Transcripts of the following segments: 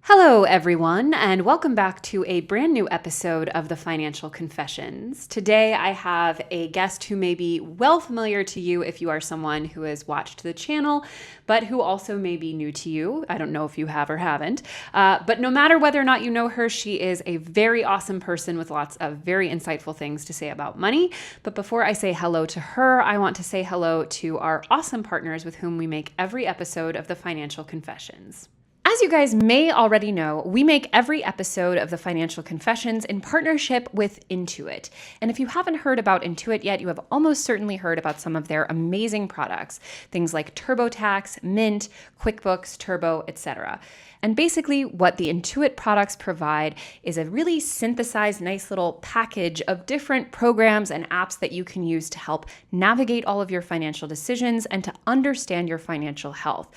Hello, everyone, and welcome back to a brand new episode of the Financial Confessions. Today, I have a guest who may be well familiar to you if you are someone who has watched the channel, but who also may be new to you. I don't know if you have or haven't, but no matter whether or not you know her, she is a very awesome person with lots of very insightful things to say about money. But before I say hello to her, I want to say hello to our awesome partners with whom we make every episode of the Financial Confessions. As you guys may already know, we make every episode of the Financial Confessions in partnership with Intuit. And if you haven't heard about Intuit yet, you have almost certainly heard about some of their amazing products, things like TurboTax, Mint, QuickBooks, Turbo, etc. And basically what the Intuit products provide is a really synthesized, nice little package of different programs and apps that you can use to help navigate all of your financial decisions and to understand your financial health.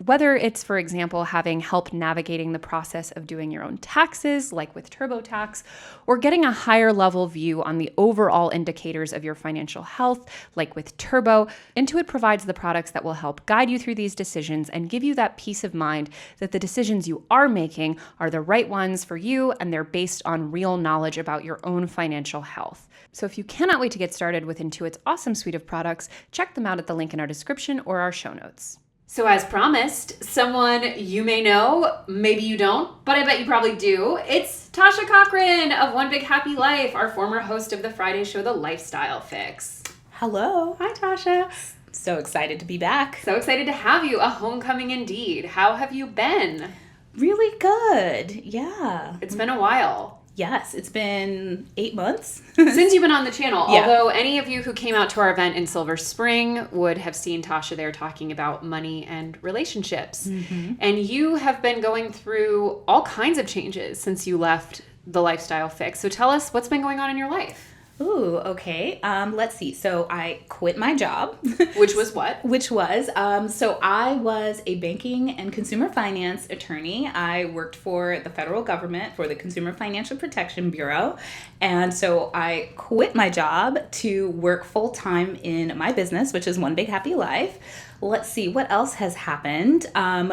Whether it's, for example, having help navigating the process of doing your own taxes, like with TurboTax, or getting a higher level view on the overall indicators of your financial health, like with Turbo, Intuit provides the products that will help guide you through these decisions and give you that peace of mind that the decisions you are making are the right ones for you and they're based on real knowledge about your own financial health. So if you cannot wait to get started with Intuit's awesome suite of products, check them out at the link in our description or our show notes. So as promised, someone you may know, maybe you don't, but I bet you probably do. It's Tasha Cochran of One Big Happy Life, our former host of the Friday show, The Lifestyle Fix. Hello. Hi, Tasha. So excited to be back. So excited to have you. A homecoming indeed. How have you been? Really good. Yeah. It's been a while. Yes, it's been 8 months. Since you've been on the channel. Yeah. Although any of you who came out to our event in Silver Spring would have seen Tasha there talking about money and relationships. Mm-hmm. And you have been going through all kinds of changes since you left the Lifestyle Fix. So tell us what's been going on in your life. Ooh, okay. Let's see. So I quit my job. Which was what? So I was a banking and consumer finance attorney. I worked for the federal government for the Consumer Financial Protection Bureau. And so I quit my job to work full-time in my business, which is One Big Happy Life. Let's see, what else has happened?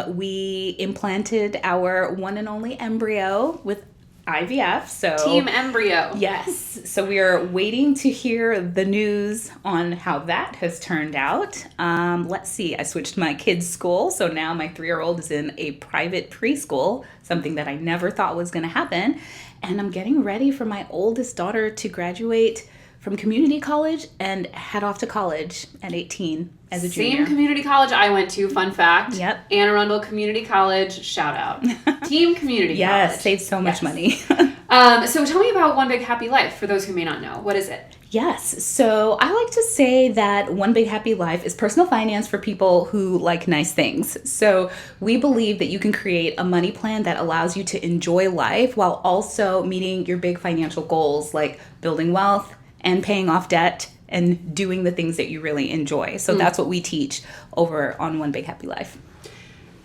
We implanted our one and only embryo with IVF. So Team Embryo. Yes. So we are waiting to hear the news on how that has turned out. Let's see. I switched my kids' school. So now my 3-year-old is in a private preschool, something that I never thought was going to happen. And I'm getting ready for my oldest daughter to graduate from community college and head off to college at 18 as a junior. Same community college I went to, fun fact. Yep. Anne Arundel Community College, shout out. Team Community College. Yes, saved so much money. So tell me about One Big Happy Life, for those who may not know. What is it? Yes. So I like to say that One Big Happy Life is personal finance for people who like nice things. So we believe that you can create a money plan that allows you to enjoy life while also meeting your big financial goals like building wealth and paying off debt and doing the things that you really enjoy. So that's what we teach over on One Big Happy Life.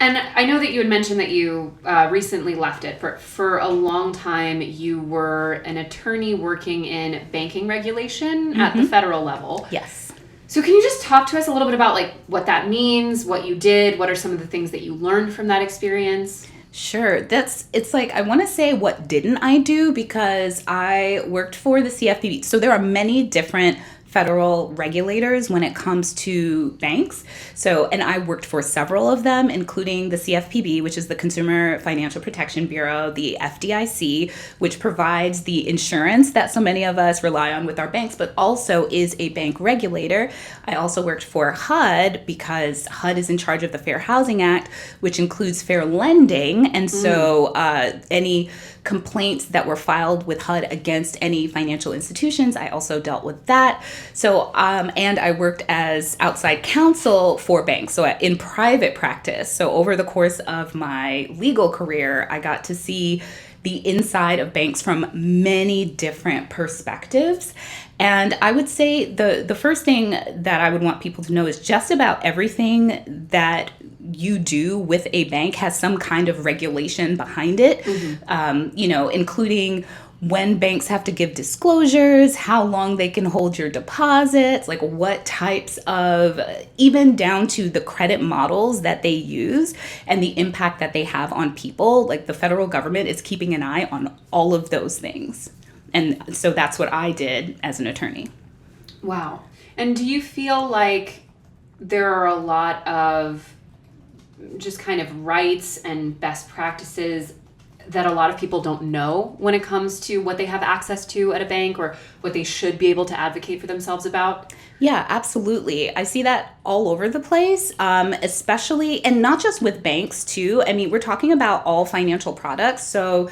And I know that you had mentioned that you recently left it. For a long time, you were an attorney working in banking regulation at the federal level. Yes. So can you just talk to us a little bit about like what that means, what you did, what are some of the things that you learned from that experience? Sure. It's like, I want to say what didn't I do, because I worked for the CFPB. So there are many different federal regulators when it comes to banks. So, and I worked for several of them, including the CFPB, which is the Consumer Financial Protection Bureau, the FDIC, which provides the insurance that so many of us rely on with our banks, but also is a bank regulator. I also worked for HUD because HUD is in charge of the Fair Housing Act, which includes fair lending. And so any complaints that were filed with HUD against any financial institutions, I also dealt with that. So, and I worked as outside counsel for banks, so in private practice. So over the course of my legal career, I got to see the inside of banks from many different perspectives. And I would say the first thing that I would want people to know is just about everything that you do with a bank has some kind of regulation behind it, including when banks have to give disclosures, how long they can hold your deposits, like what types of, even down to the credit models that they use and the impact that they have on people. Like the federal government is keeping an eye on all of those things. And so that's what I did as an attorney. Wow. And do you feel like there are a lot of just kind of rights and best practices that a lot of people don't know when it comes to what they have access to at a bank or what they should be able to advocate for themselves about? Yeah, absolutely. I see that all over the place, especially, and not just with banks too. I mean, we're talking about all financial products. So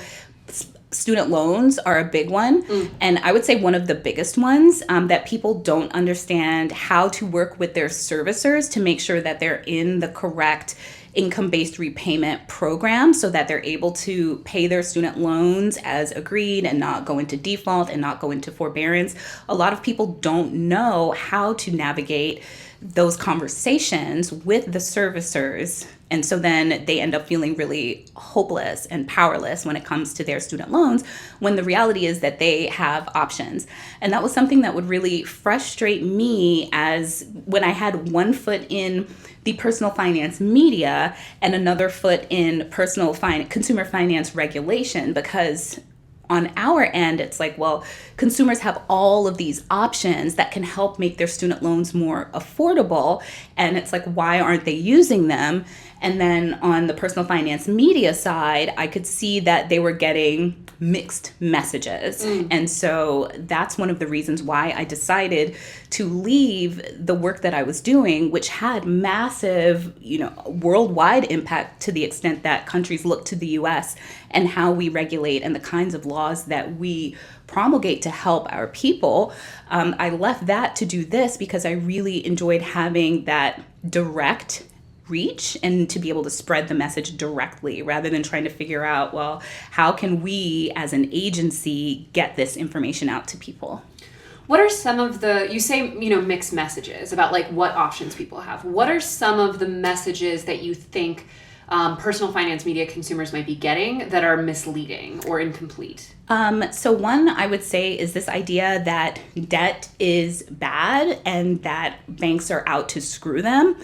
student loans are a big one. And I would say one of the biggest ones, that people don't understand how to work with their servicers to make sure that they're in the correct income-based repayment program so that they're able to pay their student loans as agreed and not go into default and not go into forbearance. A lot of people don't know how to navigate those conversations with the servicers. And so then they end up feeling really hopeless and powerless when it comes to their student loans, when the reality is that they have options. And that was something that would really frustrate me as when I had one foot in the personal finance media and another foot in consumer finance regulation, because on our end, it's like, well, consumers have all of these options that can help make their student loans more affordable. And it's like, why aren't they using them? And then on the personal finance media side, I could see that they were getting mixed messages. And so that's one of the reasons why I decided to leave the work that I was doing, which had massive, worldwide impact to the extent that countries look to the US and how we regulate and the kinds of laws that we promulgate to help our people. I left that to do this because I really enjoyed having that direct reach and to be able to spread the message directly rather than trying to figure out, well, how can we as an agency get this information out to people? What are some of you say, mixed messages about like what options people have. What are some of the messages that you think personal finance media consumers might be getting that are misleading or incomplete? So one I would say is this idea that debt is bad and that banks are out to screw them.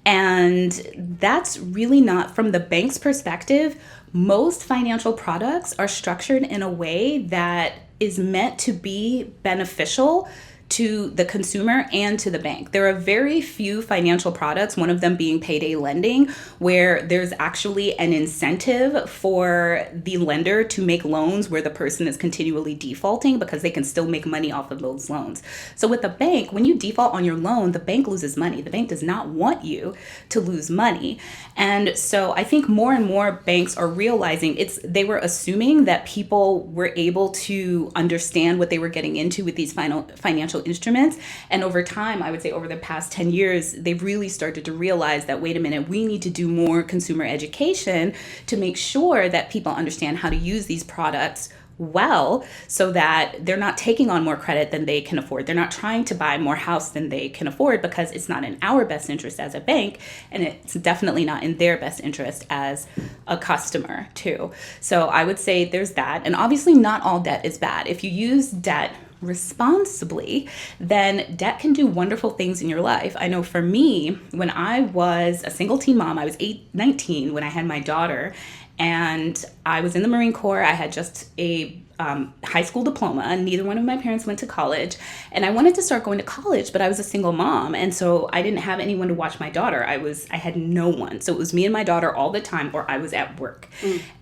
And that's really not, from the bank's perspective, most financial products are structured in a way that is meant to be beneficial to the consumer and to the bank. There are very few financial products, one of them being payday lending, where there's actually an incentive for the lender to make loans where the person is continually defaulting because they can still make money off of those loans. So with the bank, when you default on your loan, the bank loses money. The bank does not want you to lose money. And so I think more and more banks are realizing they were assuming that people were able to understand what they were getting into with these financial instruments. And over time, I would say over the past 10 years, they've really started to realize that, wait a minute, we need to do more consumer education to make sure that people understand how to use these products well so that they're not taking on more credit than they can afford. They're not trying to buy more house than they can afford because it's not in our best interest as a bank, and it's definitely not in their best interest as a customer too. So I would say there's that. And obviously not all debt is bad. If you use debt responsibly, then debt can do wonderful things in your life. I know for me, when I was a single teen mom, I was 19 when I had my daughter, and I was in the Marine Corps. I had just a high school diploma. Neither one of my parents went to college. And I wanted to start going to college, but I was a single mom. And so I didn't have anyone to watch my daughter. I had no one. So it was me and my daughter all the time, or I was at work.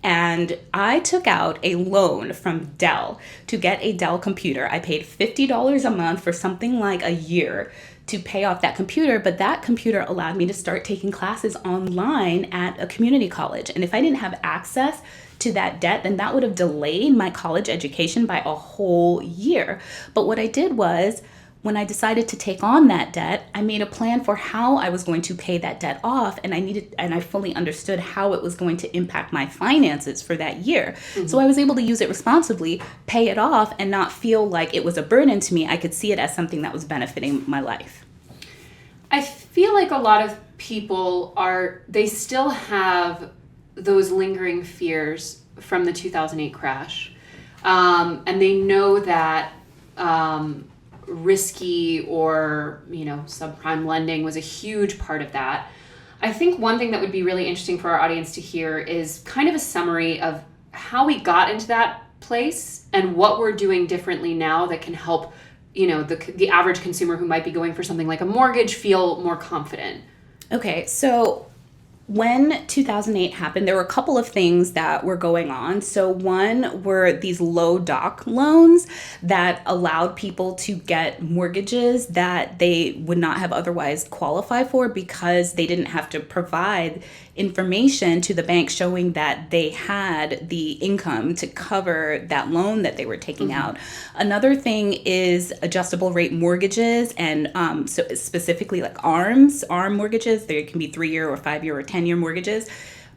And I took out a loan from Dell to get a Dell computer. I paid $50 a month for something like a year to pay off that computer, but that computer allowed me to start taking classes online at a community college. And if I didn't have access to that debt, then that would have delayed my college education by a whole year. But what I did was, when I decided to take on that debt, I made a plan for how I was going to pay that debt off, and I fully understood how it was going to impact my finances for that year. So I was able to use it responsibly, pay it off, and not feel like it was a burden to me. I could see it as something that was benefiting my life. I feel like a lot of people they still have those lingering fears from the 2008 crash and they know that risky or, subprime lending was a huge part of that. I think one thing that would be really interesting for our audience to hear is kind of a summary of how we got into that place and what we're doing differently now that can help, the average consumer who might be going for something like a mortgage feel more confident. Okay, so when 2008 happened, there were a couple of things that were going on. So one were these low doc loans that allowed people to get mortgages that they would not have otherwise qualified for because they didn't have to provide information to the bank showing that they had the income to cover that loan that they were taking out. Another thing is adjustable rate mortgages, and so specifically like ARM mortgages. There can be 3-year or 5-year or 10-year mortgages.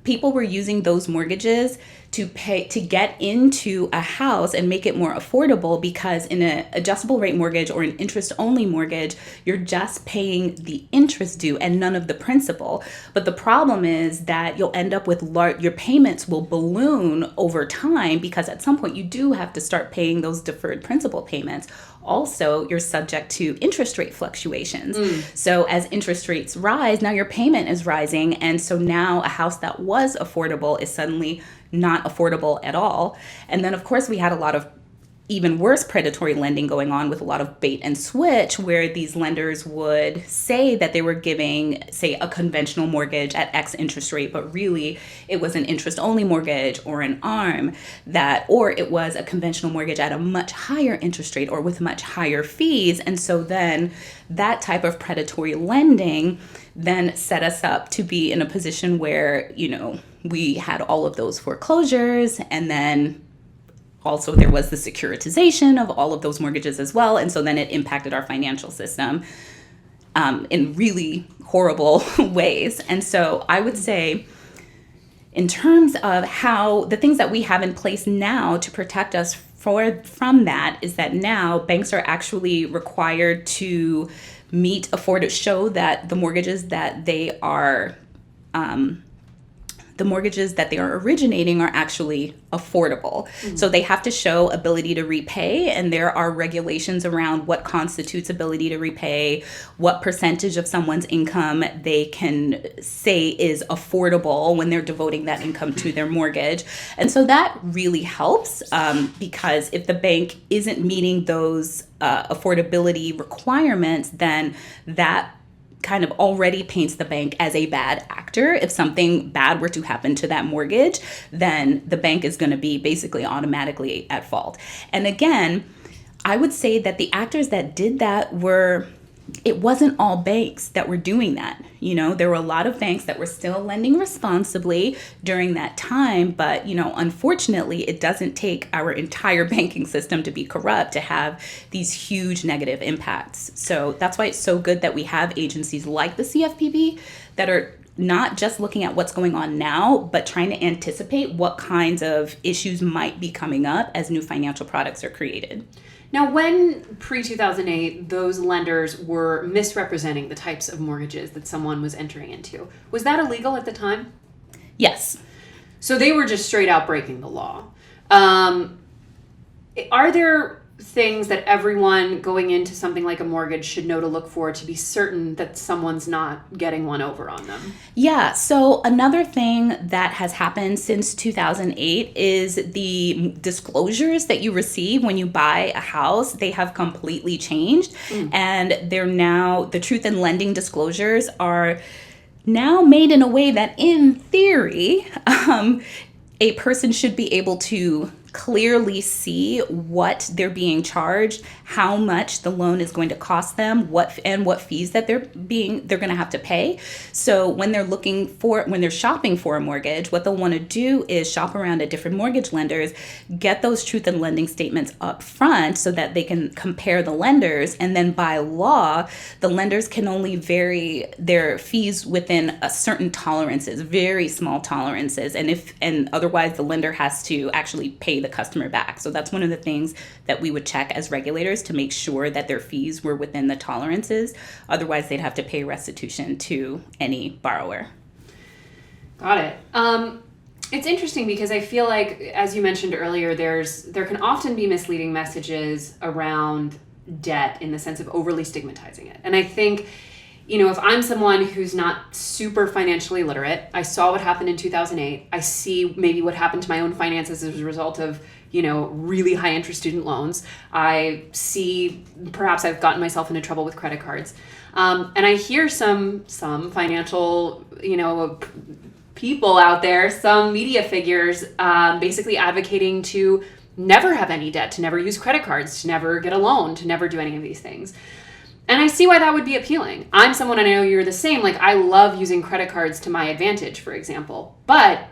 People were using those mortgages to get into a house and make it more affordable, because in an adjustable rate mortgage or an interest only mortgage, you're just paying the interest due and none of the principal. But the problem is that you'll end up with your payments will balloon over time, because at some point you do have to start paying those deferred principal payments. Also, you're subject to interest rate fluctuations. So as interest rates rise, now your payment is rising. And so now a house that was affordable is suddenly not affordable at all. And then, of course, we had a lot of even worse predatory lending going on with a lot of bait and switch, where these lenders would say that they were giving, say, a conventional mortgage at X interest rate, but really it was an interest only mortgage or an ARM or it was a conventional mortgage at a much higher interest rate or with much higher fees. And so then that type of predatory lending then set us up to be in a position where, we had all of those foreclosures, and then also there was the securitization of all of those mortgages as well. And so then it impacted our financial system in really horrible ways. And so I would say, in terms of how the things that we have in place now to protect us from that, is that now banks are actually required to show that the mortgages that they are originating are actually affordable. So they have to show ability to repay, and there are regulations around what constitutes ability to repay, what percentage of someone's income they can say is affordable when they're devoting that income to their mortgage. And so that really helps, because if the bank isn't meeting those affordability requirements, then that kind of already paints the bank as a bad actor. If something bad were to happen to that mortgage, then the bank is going to be basically automatically at fault. And again, I would say that the actors that did that it wasn't all banks that were doing that. There were a lot of banks that were still lending responsibly during that time, but, unfortunately, it doesn't take our entire banking system to be corrupt to have these huge negative impacts. So that's why it's so good that we have agencies like the CFPB that are not just looking at what's going on now, but trying to anticipate what kinds of issues might be coming up as new financial products are created. Now, when pre-2008, those lenders were misrepresenting the types of mortgages that someone was entering into, was that illegal at the time? Yes. So they were just straight out breaking the law. Are there things that everyone going into something like a mortgage should know to look for to be certain that someone's not getting one over on them? Yeah, so another thing that has happened since 2008 is the disclosures that you receive when you buy a house. They have completely changed, and they're now, the truth in lending disclosures are now made in a way that, in theory, a person should be able to clearly see what they're being charged, how much the loan is going to cost them, what fees that they're going to have to pay. So when they're shopping for a mortgage, what they'll want to do is shop around at different mortgage lenders, get those truth in lending statements up front so that they can compare the lenders. And then by law, the lenders can only vary their fees within a certain tolerances, very small tolerances. And otherwise the lender has to actually pay the customer back. So that's one of the things that we would check as regulators to make sure that their fees were within the tolerances. Otherwise, they'd have to pay restitution to any borrower. Got it. It's interesting because I feel like, as you mentioned earlier, there can often be misleading messages around debt in the sense of overly stigmatizing it. And I think, if I'm someone who's not super financially literate, I saw what happened in 2008. I see maybe what happened to my own finances as a result of, really high interest student loans. I see perhaps I've gotten myself into trouble with credit cards. And I hear some financial, people out there, some media figures, basically advocating to never have any debt, to never use credit cards, to never get a loan, to never do any of these things. And I see why that would be appealing. I'm someone, I know you're the same, like I love using credit cards to my advantage, for example. But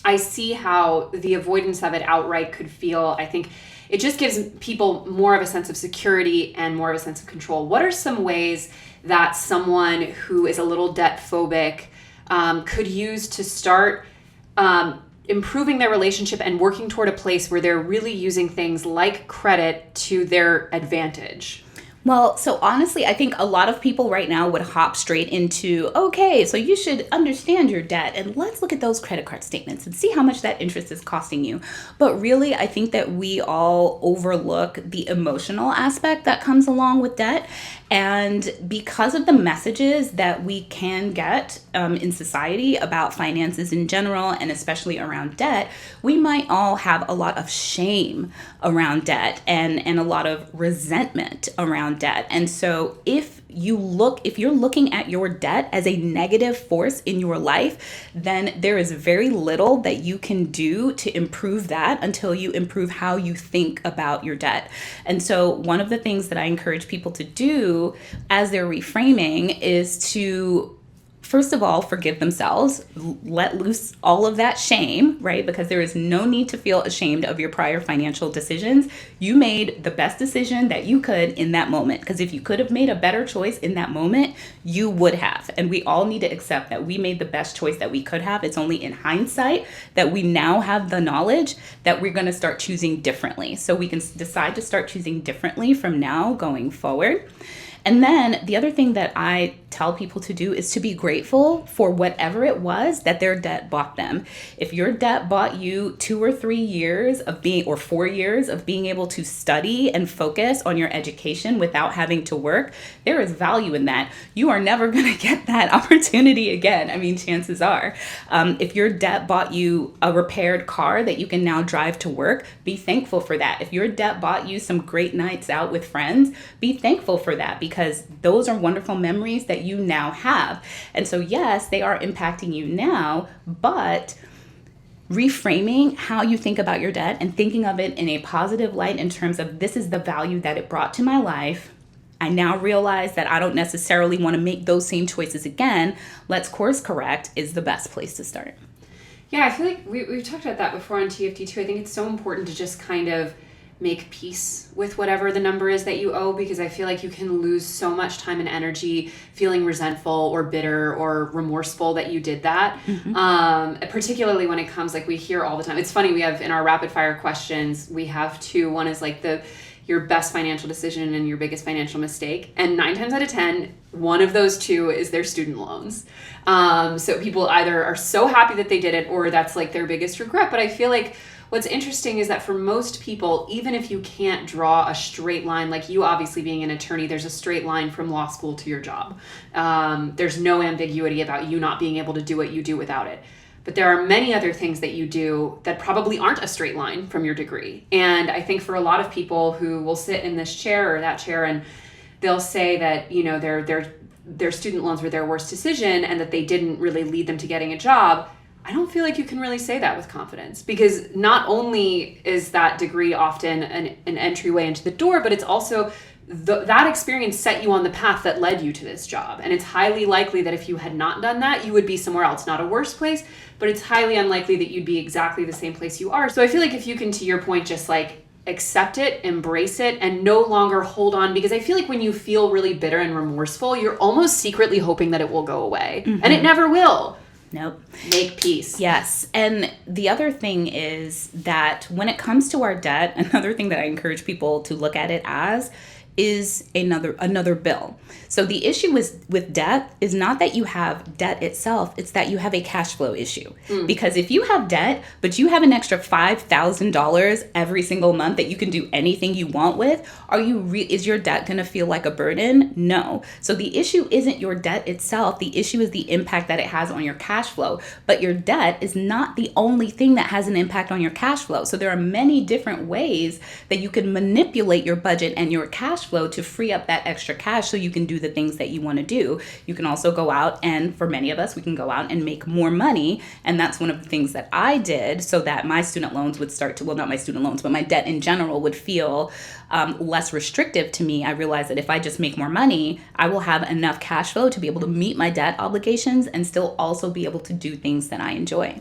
I see how the avoidance of it outright could feel, I think it just gives people more of a sense of security and more of a sense of control. What are some ways that someone who is a little debt phobic could use to start improving their relationship and working toward a place where they're really using things like credit to their advantage? Well, so honestly, I think a lot of people right now would hop straight into, okay, so you should understand your debt and let's look at those credit card statements and see how much that interest is costing you. But really, I think that we all overlook the emotional aspect that comes along with debt. And because of the messages that we can get in society about finances in general, and especially around debt, we might all have a lot of shame around debt and a lot of resentment around debt. And so if you're looking at your debt as a negative force in your life, then there is very little that you can do to improve that until you improve how you think about your debt. And so one of the things that I encourage people to do as they're reframing is to, first of all, forgive themselves, let loose all of that shame, right? Because there is no need to feel ashamed of your prior financial decisions. You made the best decision that you could in that moment. Because if you could have made a better choice in that moment, you would have. And we all need to accept that we made the best choice that we could have. It's only in hindsight that we now have the knowledge that we're going to start choosing differently. So we can decide to start choosing differently from now going forward. And then the other thing that I tell people to do is to be grateful for whatever it was that their debt bought them. If your debt bought you 2 or 3 years of or 4 years of being able to study and focus on your education without having to work, there is value in that. You are never going to get that opportunity again. I mean, chances are. If your debt bought you a repaired car that you can now drive to work, be thankful for that. If your debt bought you some great nights out with friends, be thankful for that, because those are wonderful memories that you now have. And so, yes, they are impacting you now, but reframing how you think about your debt and thinking of it in a positive light in terms of, this is the value that it brought to my life. I now realize that I don't necessarily want to make those same choices again. Let's course correct is the best place to start. Yeah, I feel like we've talked about that before on TFT too. I think it's so important to just kind of make peace with whatever the number is that you owe, because I feel like you can lose so much time and energy feeling resentful or bitter or remorseful that you did that. Particularly when it comes, like we hear all the time. It's funny, we have in our rapid fire questions, we have two. One is like your best financial decision and your biggest financial mistake. And 9 times out of 10, one of those two is their student loans. So people either are so happy that they did it or that's like their biggest regret. But I feel like what's interesting is that for most people, even if you can't draw a straight line, like you obviously being an attorney, there's a straight line from law school to your job. There's no ambiguity about you not being able to do what you do without it. But there are many other things that you do that probably aren't a straight line from your degree. And I think for a lot of people who will sit in this chair or that chair and they'll say that, their student loans were their worst decision and that they didn't really lead them to getting a job, I don't feel like you can really say that with confidence, because not only is that degree often an entryway into the door, but it's also that experience set you on the path that led you to this job. And it's highly likely that if you had not done that, you would be somewhere else. Not a worse place, but it's highly unlikely that you'd be exactly the same place you are. So I feel like if you can, to your point, just like accept it, embrace it, and no longer hold on, because I feel like when you feel really bitter and remorseful, you're almost secretly hoping that it will go away. And it never will. Nope. Make peace. Yes. And the other thing is that when it comes to our debt, another thing that I encourage people to look at it as is another bill. So the issue with debt is not that you have debt itself, it's that you have a cash flow issue. Because if you have debt, but you have an extra $5,000 every single month that you can do anything you want with, is your debt going to feel like a burden? No. So the issue isn't your debt itself, the issue is the impact that it has on your cash flow. But your debt is not the only thing that has an impact on your cash flow. So there are many different ways that you can manipulate your budget and your cash flow to free up that extra cash so you can do the things that you want to do. You can also go out, and for many of us, we can go out and make more money. And that's one of the things that I did so that my student loans would start to, well, not my student loans, but my debt in general would feel less restrictive to me. I realized that if I just make more money, I will have enough cash flow to be able to meet my debt obligations and still also be able to do things that I enjoy.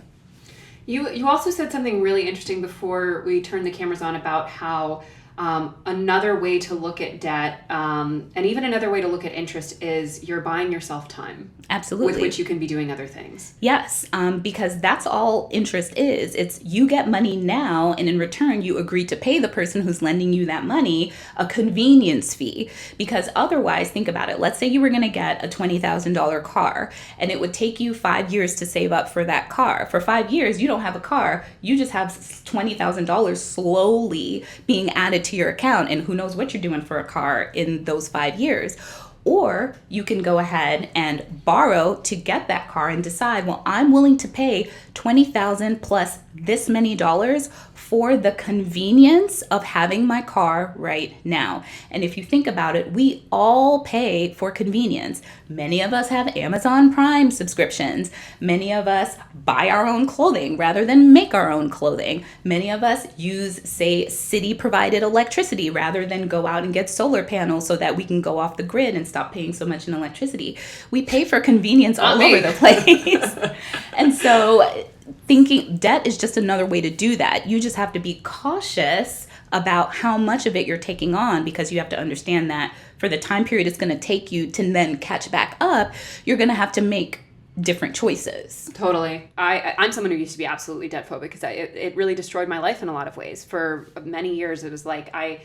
You also said something really interesting before we turned the cameras on about how another way to look at debt, and even another way to look at interest, is you're buying yourself time. Absolutely. With which you can be doing other things. Yes, because that's all interest is. It's you get money now, and in return, you agree to pay the person who's lending you that money a convenience fee. Because otherwise, think about it. Let's say you were going to get a $20,000 car, and it would take you 5 years to save up for that car. For 5 years, you don't have a car. You just have $20,000 slowly being added to your account, and who knows what you're doing for a car in those 5 years. Or you can go ahead and borrow to get that car and decide, well, I'm willing to pay $20,000 plus this many dollars for the convenience of having my car right now. And if you think about it, we all pay for convenience. Many of us have Amazon Prime subscriptions. Many of us buy our own clothing rather than make our own clothing. Many of us use, say, city-provided electricity rather than go out and get solar panels so that we can go off the grid and stop paying so much in electricity. We pay for convenience all over the place. And so thinking debt is just another way to do that. You just have to be cautious about how much of it you're taking on, because you have to understand that for the time period it's going to take you to then catch back up, you're going to have to make different choices. Totally. I'm someone who used to be absolutely debt phobic because it really destroyed my life in a lot of ways. For many years, it was like I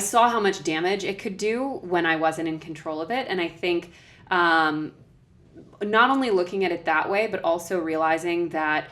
saw how much damage it could do when I wasn't in control of it. And I think not only looking at it that way, but also realizing that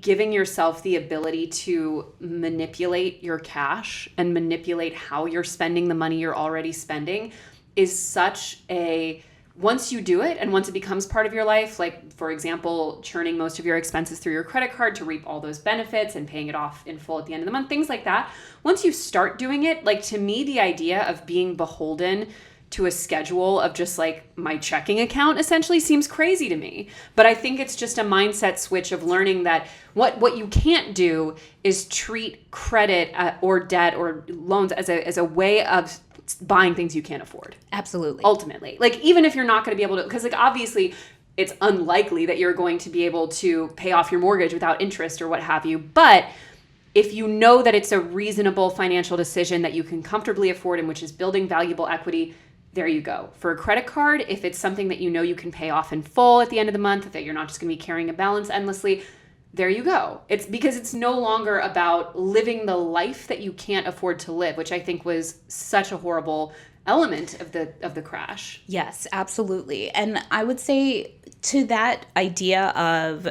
giving yourself the ability to manipulate your cash and manipulate how you're spending the money you're already spending is such a, once you do it and once it becomes part of your life, like for example, churning most of your expenses through your credit card to reap all those benefits and paying it off in full at the end of the month, things like that. Once you start doing it, like to me, the idea of being beholden to a schedule of just like my checking account essentially seems crazy to me. But I think it's just a mindset switch of learning that what you can't do is treat credit or debt or loans as a way of buying things you can't afford. Absolutely. Ultimately. Like even if you're not going to be able to, because like obviously it's unlikely that you're going to be able to pay off your mortgage without interest or what have you. But if you know that it's a reasonable financial decision that you can comfortably afford and which is building valuable equity, there you go. For a credit card, if it's something that you know you can pay off in full at the end of the month, that you're not just going to be carrying a balance endlessly, there you go. It's because it's no longer about living the life that you can't afford to live, which I think was such a horrible element of the crash. Yes, absolutely. And I would say to that idea of,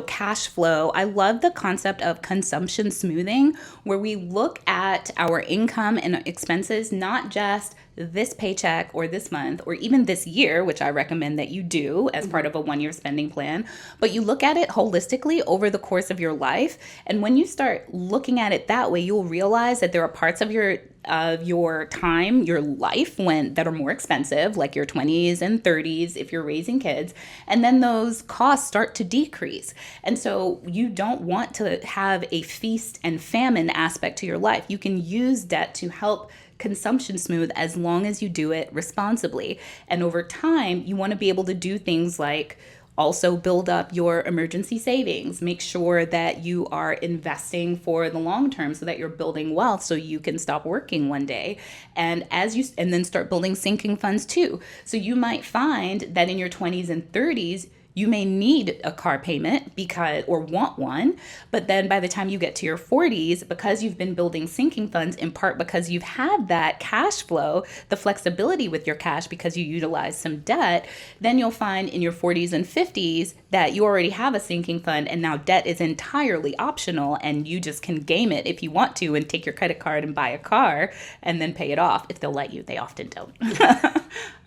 cash flow, I love the concept of consumption smoothing, where we look at our income and expenses, not just this paycheck or this month or even this year, which I recommend that you do as part of a 1-year spending plan, but you look at it holistically over the course of your life. And when you start looking at it that way, you'll realize that there are parts of your time, your life that are more expensive, like your 20s and 30s if you're raising kids, and then those costs start to decrease. And so you don't want to have a feast and famine aspect to your life. You can use debt to help consumption smooth as long as you do it responsibly. And over time, you want to be able to do things like also build up your emergency savings. Make sure that you are investing for the long term so that you're building wealth so you can stop working one day. And then start building sinking funds too. So you might find that in your 20s and 30s, you may need a car payment or want one, but then by the time you get to your 40s, because you've been building sinking funds, in part because you've had that cash flow, the flexibility with your cash because you utilize some debt, then you'll find in your 40s and 50s that you already have a sinking fund, and now debt is entirely optional, and you just can game it if you want to and take your credit card and buy a car and then pay it off if they'll let you. They often don't.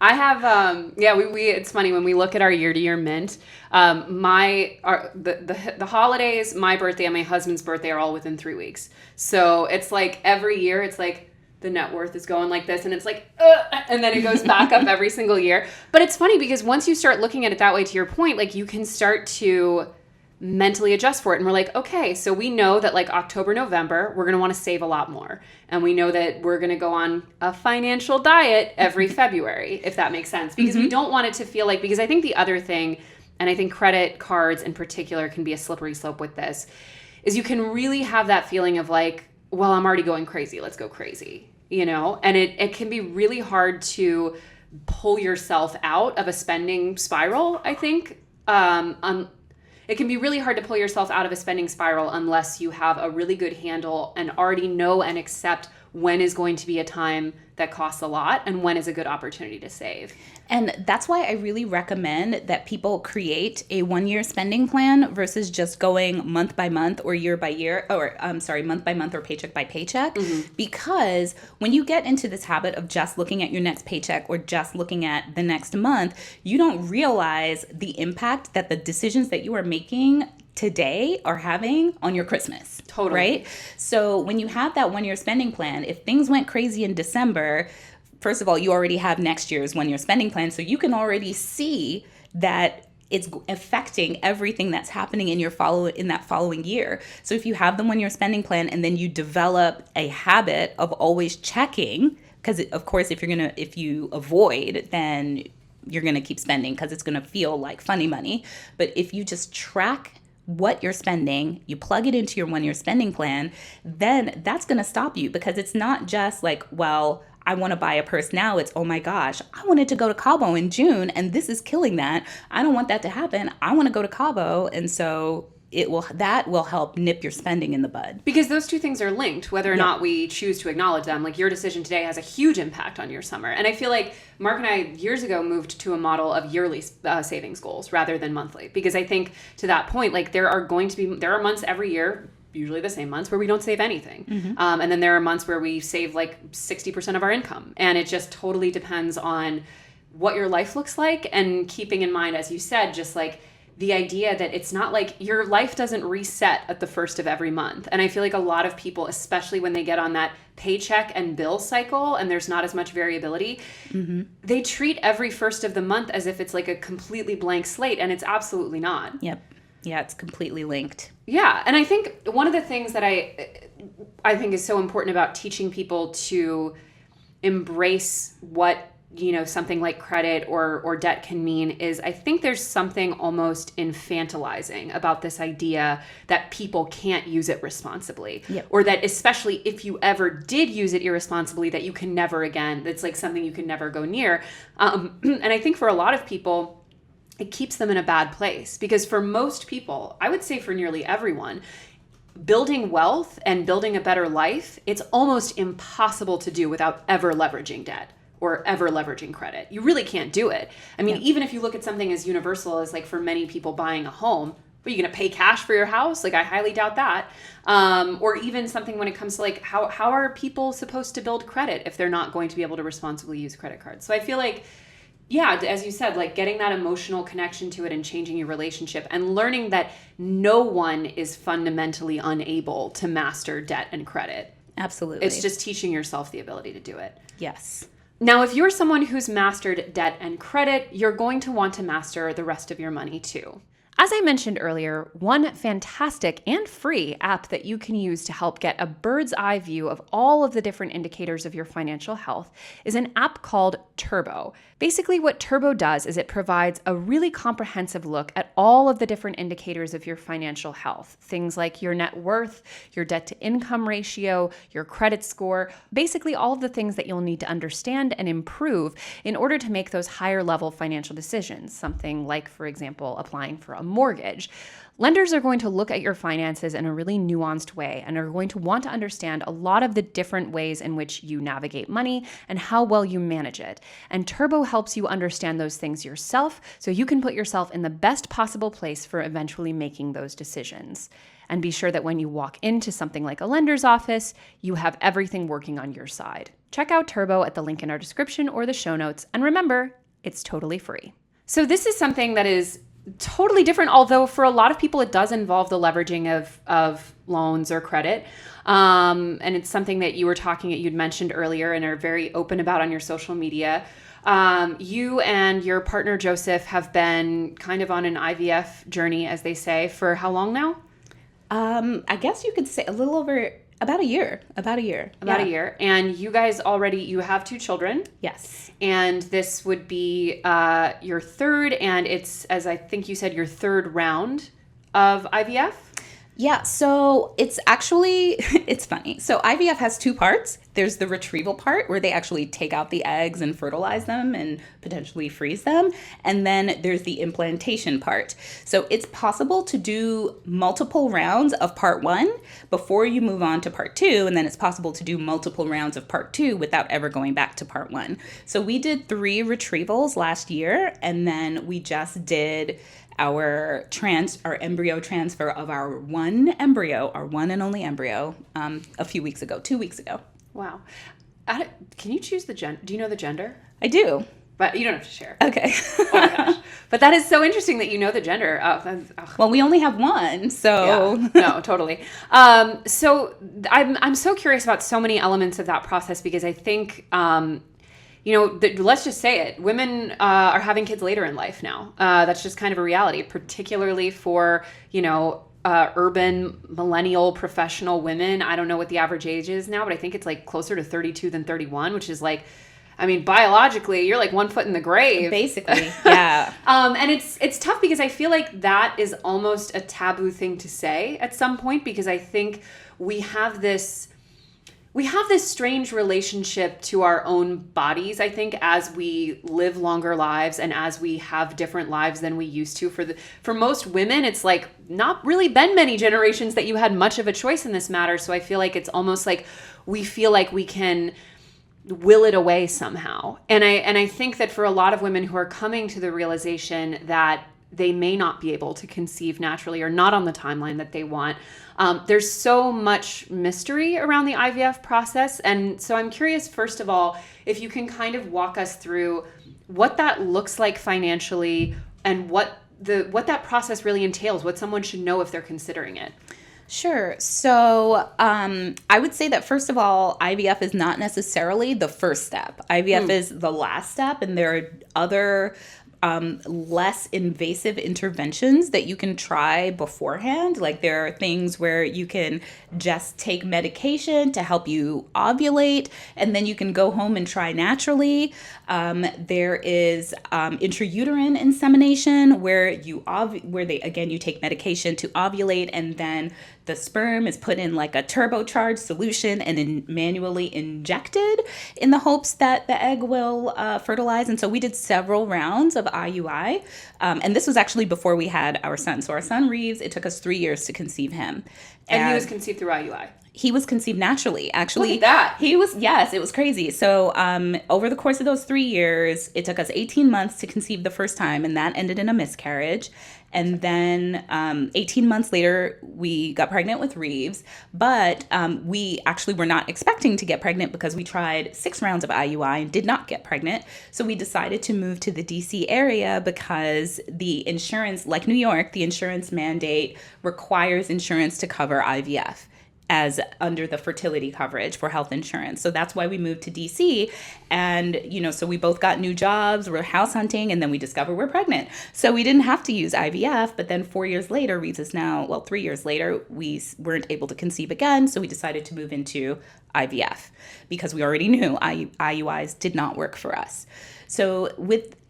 I have, it's funny when we look at our year-to-year mint, the holidays, my birthday, and my husband's birthday are all within 3 weeks. So it's like every year, it's like the net worth is going like this, and it's like, and then it goes back up every single year. But it's funny because once you start looking at it that way, to your point, like you can start to mentally adjust for it. And we're like, okay, so we know that like October, November, we're going to want to save a lot more. And we know that we're going to go on a financial diet every February, if that makes sense, because we don't want it to feel like, because I think the other thing, and I think credit cards in particular can be a slippery slope with this, is you can really have that feeling of like, well, I'm already going crazy. Let's go crazy, you know? And it can be really hard to pull yourself out of a spending spiral, I think. It can be really hard to pull yourself out of a spending spiral unless you have a really good handle and already know and accept when is going to be a time that costs a lot and when is a good opportunity to save. And that's why I really recommend that people create a 1-year spending plan versus just going month by month or year by year, or month by month or paycheck by paycheck. Because when you get into this habit of just looking at your next paycheck or just looking at the next month, you don't realize the impact that the decisions that you are making today are having on your Christmas. Totally. Right? So when you have that 1-year spending plan, if things went crazy in December, first of all, you already have next year's 1-year spending plan. So you can already see that it's affecting everything that's happening in that following year. So if you have the 1-year spending plan and then you develop a habit of always checking, because of course, if you avoid, then you're going to keep spending because it's going to feel like funny money. But if you just track what you're spending, you plug it into your 1-year spending plan, then that's going to stop you, because it's not just like, well, I want to buy a purse now. It's, oh my gosh, I wanted to go to Cabo in June and this is killing that. I don't want that to happen. I want to go to Cabo. And so that will help nip your spending in the bud. Because those two things are linked, whether or not we choose to acknowledge them. Like your decision today has a huge impact on your summer. And I feel like Mark and I years ago moved to a model of yearly savings goals rather than monthly. Because I think to that point, like there are months every year, usually the same months, where we don't save anything. And then there are months where we save like 60% of our income. And it just totally depends on what your life looks like, and keeping in mind, as you said, just like the idea that it's not like your life doesn't reset at the first of every month. And I feel like a lot of people, especially when they get on that paycheck and bill cycle and there's not as much variability, they treat every first of the month as if it's like a completely blank slate, and it's absolutely not. Yep. Yeah, it's completely linked. Yeah. And I think one of the things that I think is so important about teaching people to embrace what, you know, something like credit or debt can mean is, I think there's something almost infantilizing about this idea that people can't use it responsibly. Yep. Or that especially if you ever did use it irresponsibly, that you can never again, it's like something you can never go near. And I think for a lot of people, it keeps them in a bad place, because for most people, I would say for nearly everyone, building wealth and building a better life, it's almost impossible to do without ever leveraging debt or ever leveraging credit. You really can't do it. I mean, even if you look at something as universal as, like, for many people buying a home, but you're going to pay cash for your house? Like, I highly doubt that. Or even something when it comes to, like, how are people supposed to build credit if they're not going to be able to responsibly use credit cards? So I feel like, yeah, as you said, like getting that emotional connection to it and changing your relationship and learning that no one is fundamentally unable to master debt and credit. Absolutely. It's just teaching yourself the ability to do it. Yes. Now, if you're someone who's mastered debt and credit, you're going to want to master the rest of your money too. as I mentioned earlier, one fantastic and free app that you can use to help get a bird's eye view of all of the different indicators of your financial health is an app called Turbo. Basically, what Turbo does is it provides a really comprehensive look at all of the different indicators of your financial health. Things like your net worth, your debt to income ratio, your credit score, basically all of the things that you'll need to understand and improve in order to make those higher level financial decisions. Something like, for example, applying for a mortgage. Lenders are going to look at your finances in a really nuanced way and are going to want to understand a lot of the different ways in which you navigate money and how well you manage it. And Turbo helps you understand those things yourself so you can put yourself in the best possible place for eventually making those decisions. And be sure that when you walk into something like a lender's office, you have everything working on your side. Check out Turbo at the link in our description or the show notes. And remember, it's totally free. So this is something that is totally different, although for a lot of people it does involve the leveraging of loans or credit. And it's something that you'd mentioned earlier and are very open about on your social media. You and your partner Joseph have been kind of on an IVF journey, as they say, for how long now? I guess you could say a little over about a year. About a year. And you guys you have 2 children. Yes. And this would be your third, and it's, as I think you said, your third round of IVF? Yeah, so it's actually, it's funny. So IVF has 2 parts. There's the retrieval part where they actually take out the eggs and fertilize them and potentially freeze them. And then there's the implantation part. So it's possible to do multiple rounds of part 1 before you move on to part 2. And then it's possible to do multiple rounds of part 2 without ever going back to part 1. So we did 3 retrievals last year, and then we just did our embryo transfer of our one and only embryo, a few weeks ago, 2 weeks ago. Wow. Can you choose the gender? Do you know the gender? I do. But you don't have to share. Okay. Oh my gosh. But that is so interesting that you know the gender. Well, we only have one, so. Yeah. No, totally. So I'm so curious about so many elements of that process because I think, let's just say it. Women are having kids later in life now. That's just kind of a reality, particularly for, urban millennial professional women. I don't know what the average age is now, but I think it's like closer to 32 than 31, which is like, biologically, you're like 1 foot in the grave. Basically, yeah. And it's tough because I feel like that is almost a taboo thing to say at some point because I think we have this strange relationship to our own bodies, I think, as we live longer lives and as we have different lives than we used to. For most women, it's like not really been many generations that you had much of a choice in this matter. So I feel like it's almost like we feel like we can will it away somehow. And I think that for a lot of women who are coming to the realization that they may not be able to conceive naturally or not on the timeline that they want, there's so much mystery around the IVF process. And so I'm curious, first of all, if you can kind of walk us through what that looks like financially and what that process really entails, what someone should know if they're considering it. Sure. So I would say that, first of all, IVF is not necessarily the first step. IVF is the last step, and there are other less invasive interventions that you can try beforehand. Like there are things where you can just take medication to help you ovulate, and then you can go home and try naturally. There is intrauterine insemination where you take medication to ovulate, and then the sperm is put in like a turbocharged solution and manually injected in the hopes that the egg will fertilize. And so we did several rounds of IUI. And this was actually before we had our son. So our son, Reeves, it took us 3 years to conceive him. And he was conceived through IUI? He was conceived naturally, actually. Look at that. Yes, it was crazy. So over the course of those 3 years, it took us 18 months to conceive the first time, and that ended in a miscarriage. And then 18 months later, we got pregnant with Reeves. But we actually were not expecting to get pregnant because we tried 6 rounds of IUI and did not get pregnant. So we decided to move to the DC area because the insurance, like New York, the insurance mandate requires insurance to cover IVF. as under the fertility coverage for health insurance. So that's why we moved to DC. And, so we both got new jobs, we're house hunting, and then we discover we're pregnant. So we didn't have to use IVF, but then 3 years later, we weren't able to conceive again. So we decided to move into IVF because we already knew IUIs did not work for us. So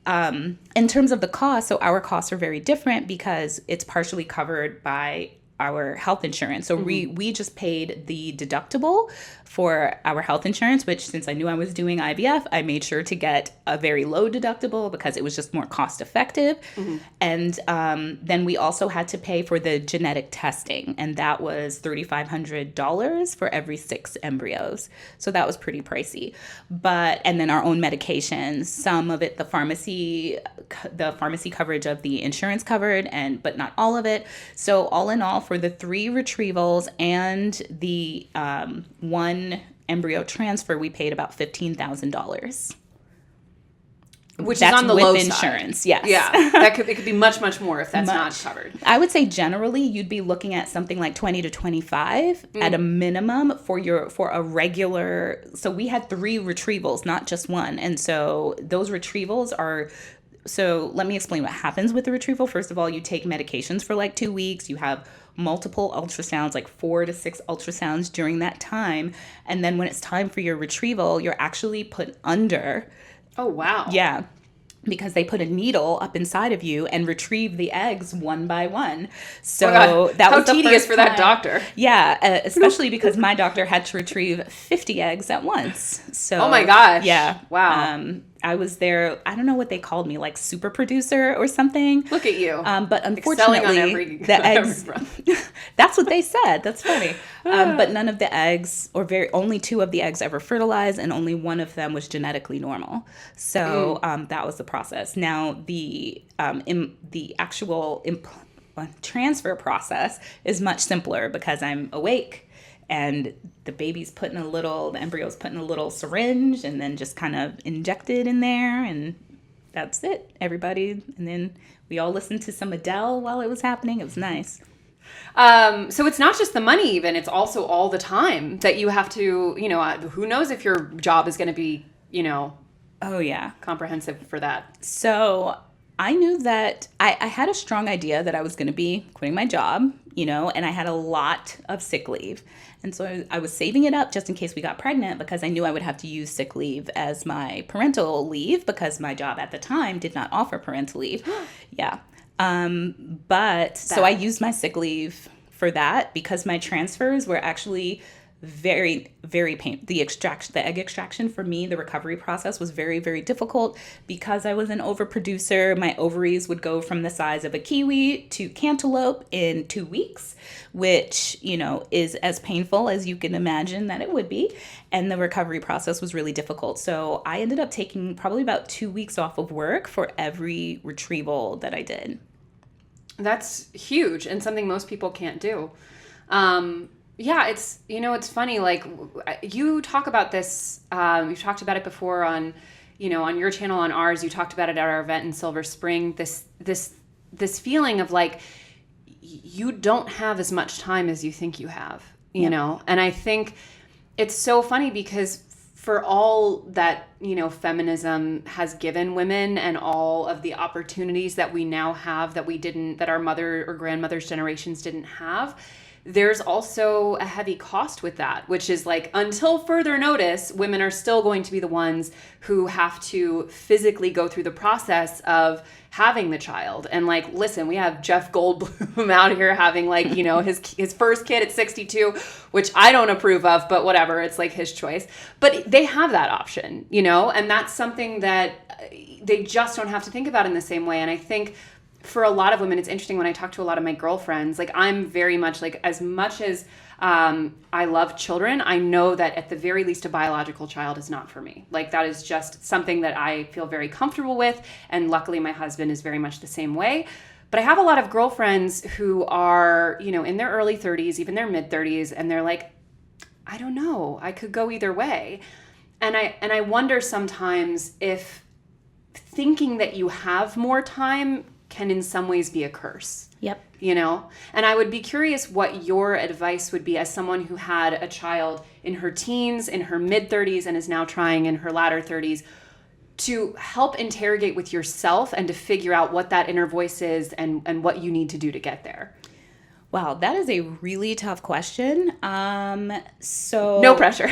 in terms of the cost, so our costs are very different because it's partially covered by our health insurance. So we just paid the deductible for our health insurance, which since I knew I was doing IVF, I made sure to get a very low deductible because it was just more cost effective. And then we also had to pay for the genetic testing, and that was $3,500 for every 6 embryos. So that was pretty pricey. And then our own medications, some of it the pharmacy coverage of the insurance covered, but not all of it. So all in all, for the 3 retrievals and the 1 embryo transfer, we paid about $15,000. Which is on the low side. Insurance, yes. Yeah, it could be much, much more if that's not covered. I would say generally you'd be looking at something like 20 to 25 at a minimum for a regular. So we had 3 retrievals, not just 1. And so those retrievals are. So let me explain what happens with the retrieval. First of all, you take medications for like 2 weeks. You have multiple ultrasounds, like 4 to 6 ultrasounds during that time. And then when it's time for your retrieval, you're actually put under. Oh, wow. Yeah. Because they put a needle up inside of you and retrieve the eggs one by one. So that was tedious for that doctor. Yeah, especially because my doctor had to retrieve 50 eggs at once. So oh my gosh. Yeah. Wow. I was there, I don't know what they called me, like super producer or something. Look at you. But unfortunately, the eggs, that's what they said. That's funny. But none of the eggs, only 2 of the eggs ever fertilized, and only 1 of them was genetically normal. So that was the process. Now, the actual transfer process is much simpler because I'm awake. And the embryo's put in a little syringe and then just kind of injected in there, and that's it, everybody. And then we all listened to some Adele while it was happening. It was nice. So it's not just the money even, it's also all the time that you have to, who knows if your job is going to be, oh yeah, comprehensive for that. So I knew that I had a strong idea that I was going to be quitting my job, and I had a lot of sick leave. And so I was saving it up just in case we got pregnant because I knew I would have to use sick leave as my parental leave because my job at the time did not offer parental leave. Yeah. So I used my sick leave for that because my transfers were actually very, very painful. The egg extraction for me, the recovery process was very, very difficult because I was an overproducer. My ovaries would go from the size of a kiwi to cantaloupe in 2 weeks, which, is as painful as you can imagine that it would be. And the recovery process was really difficult. So I ended up taking probably about 2 weeks off of work for every retrieval that I did. That's huge and something most people can't do. Yeah, it's, it's funny, like, you talk about this, you've talked about it before on, on your channel, on ours, you talked about it at our event in Silver Spring, this feeling of like, you don't have as much time as you think you have, you know? And I think it's so funny because for all that, feminism has given women and all of the opportunities that we now have that our mother or grandmother's generations didn't have, there's also a heavy cost with that, which is like, until further notice, women are still going to be the ones who have to physically go through the process of having the child. And like, listen, we have Jeff Goldblum out here having like, his first kid at 62, which I don't approve of, but whatever, it's like his choice. But they have that option, and that's something that they just don't have to think about in the same way. And I think for a lot of women, it's interesting when I talk to a lot of my girlfriends, like I'm very much like, as much as I love children, I know that at the very least a biological child is not for me. Like that is just something that I feel very comfortable with. And luckily my husband is very much the same way. But I have a lot of girlfriends who are, in their early 30s, even their mid 30s, and they're like, I don't know, I could go either way. And I wonder sometimes if thinking that you have more time can in some ways be a curse. Yep. You know? And I would be curious what your advice would be as someone who had a child in her teens, in her mid-30s, and is now trying in her latter 30s, to help interrogate with yourself and to figure out what that inner voice is and what you need to do to get there. Wow, that is a really tough question. No pressure.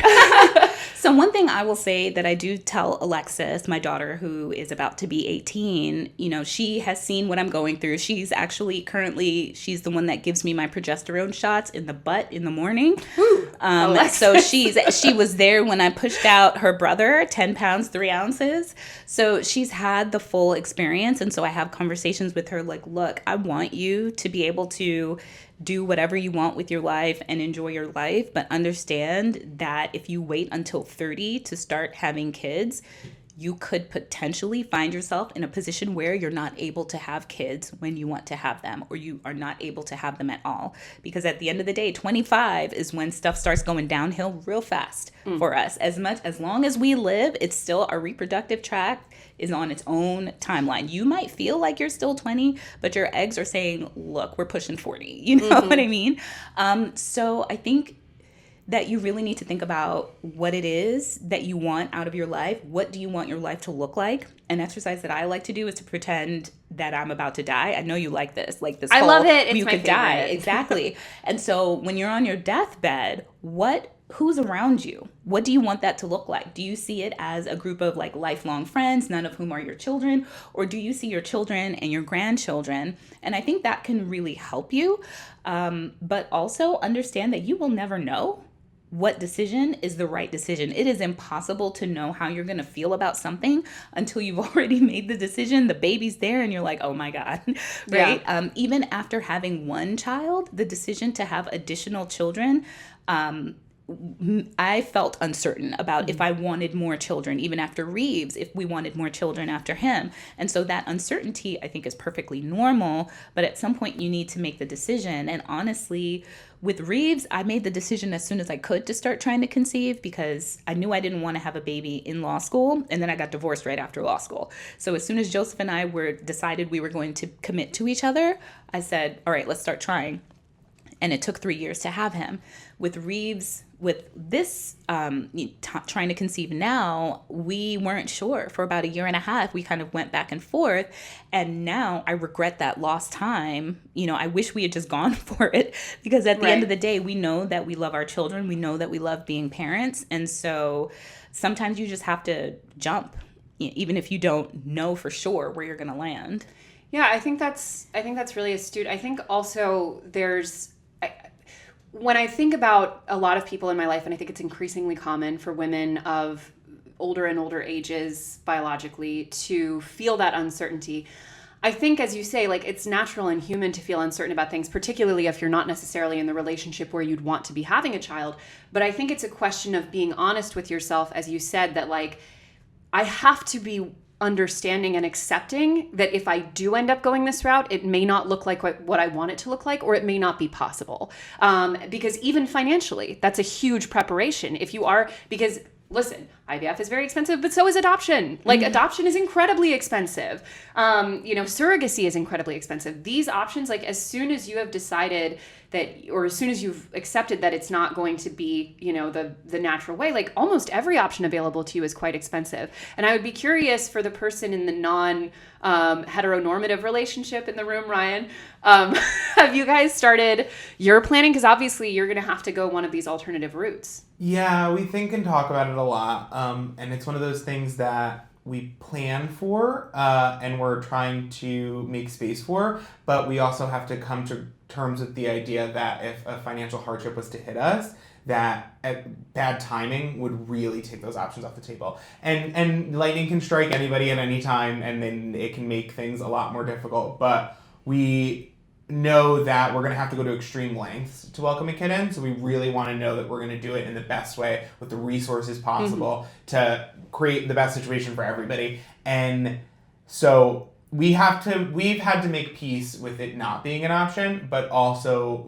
So one thing I will say that I do tell Alexis, my daughter, who is about to be 18, you know, she has seen what I'm going through. She's actually she's the one that gives me my progesterone shots in the butt in the morning. So she was there when I pushed out her brother, 10 pounds, 3 ounces. So she's had the full experience. And so I have conversations with her like, look, I want you to be able to do whatever you want with your life and enjoy your life, but understand that if you wait until 30 to start having kids, you could potentially find yourself in a position where you're not able to have kids when you want to have them, or you are not able to have them at all. Because at the end of the day, 25 is when stuff starts going downhill real fast for us. As long as we live, it's still our reproductive tract is on its own timeline. You might feel like you're still 20, but your eggs are saying, look, we're pushing 40. You know what I mean? So I think that you really need to think about what it is that you want out of your life. What do you want your life to look like? An exercise that I like to do is to pretend that I'm about to die. I know you like this. I love it. It's you my could favorite. Die. Exactly. And so when you're on your deathbed, who's around you? What do you want that to look like? Do you see it as a group of like lifelong friends, none of whom are your children? Or do you see your children and your grandchildren? And I think that can really help you. But also understand that you will never know what decision is the right decision. It is impossible to know how you're going to feel about something until you've already made the decision. The baby's there and you're like, oh my God, right? Yeah. Even after having one child, the decision to have additional children, I felt uncertain about if I wanted more children, even after Reeves, if we wanted more children after him. And so that uncertainty, I think, is perfectly normal. But at some point, you need to make the decision. And honestly, with Reeves, I made the decision as soon as I could to start trying to conceive because I knew I didn't want to have a baby in law school. And then I got divorced right after law school. So as soon as Joseph and I decided we were going to commit to each other, I said, all right, let's start trying. And it took 3 years to have him. With Reeves, with this trying to conceive now, we weren't sure. For about 1.5 years, we kind of went back and forth. And now I regret that lost time. You know, I wish we had just gone for it because at the end of the day, we know that we love our children. We know that we love being parents. And so sometimes you just have to jump, even if you don't know for sure where you're going to land. Yeah, I think that's really astute. I think also when I think about a lot of people in my life, and I think it's increasingly common for women of older and older ages biologically to feel that uncertainty. I think, as you say, like it's natural and human to feel uncertain about things, particularly if you're not necessarily in the relationship where you'd want to be having a child. But I think it's a question of being honest with yourself, as you said, that like I have to be understanding and accepting that if I do end up going this route, it may not look like what I want it to look like, or it may not be possible. Because even financially, that's a huge preparation. Because listen, IVF is very expensive, but so is adoption. Like adoption is incredibly expensive. Surrogacy is incredibly expensive. These options, like as soon as you have decided that, or as soon as you've accepted that it's not going to be, the natural way, like almost every option available to you is quite expensive. And I would be curious for the person in the heteronormative relationship in the room, Ryan, have you guys started your planning? Because obviously you're going to have to go one of these alternative routes. Yeah, we think and talk about it a lot. And it's one of those things that we plan for and we're trying to make space for, but we also have to come to terms with the idea that if a financial hardship was to hit us, that bad timing would really take those options off the table. And lightning can strike anybody at any time, and then it can make things a lot more difficult. But we know that we're going to have to go to extreme lengths to welcome a kid in, so we really want to know that we're going to do it in the best way with the resources possible to create the best situation for everybody. And so we've had to make peace with it not being an option, but also,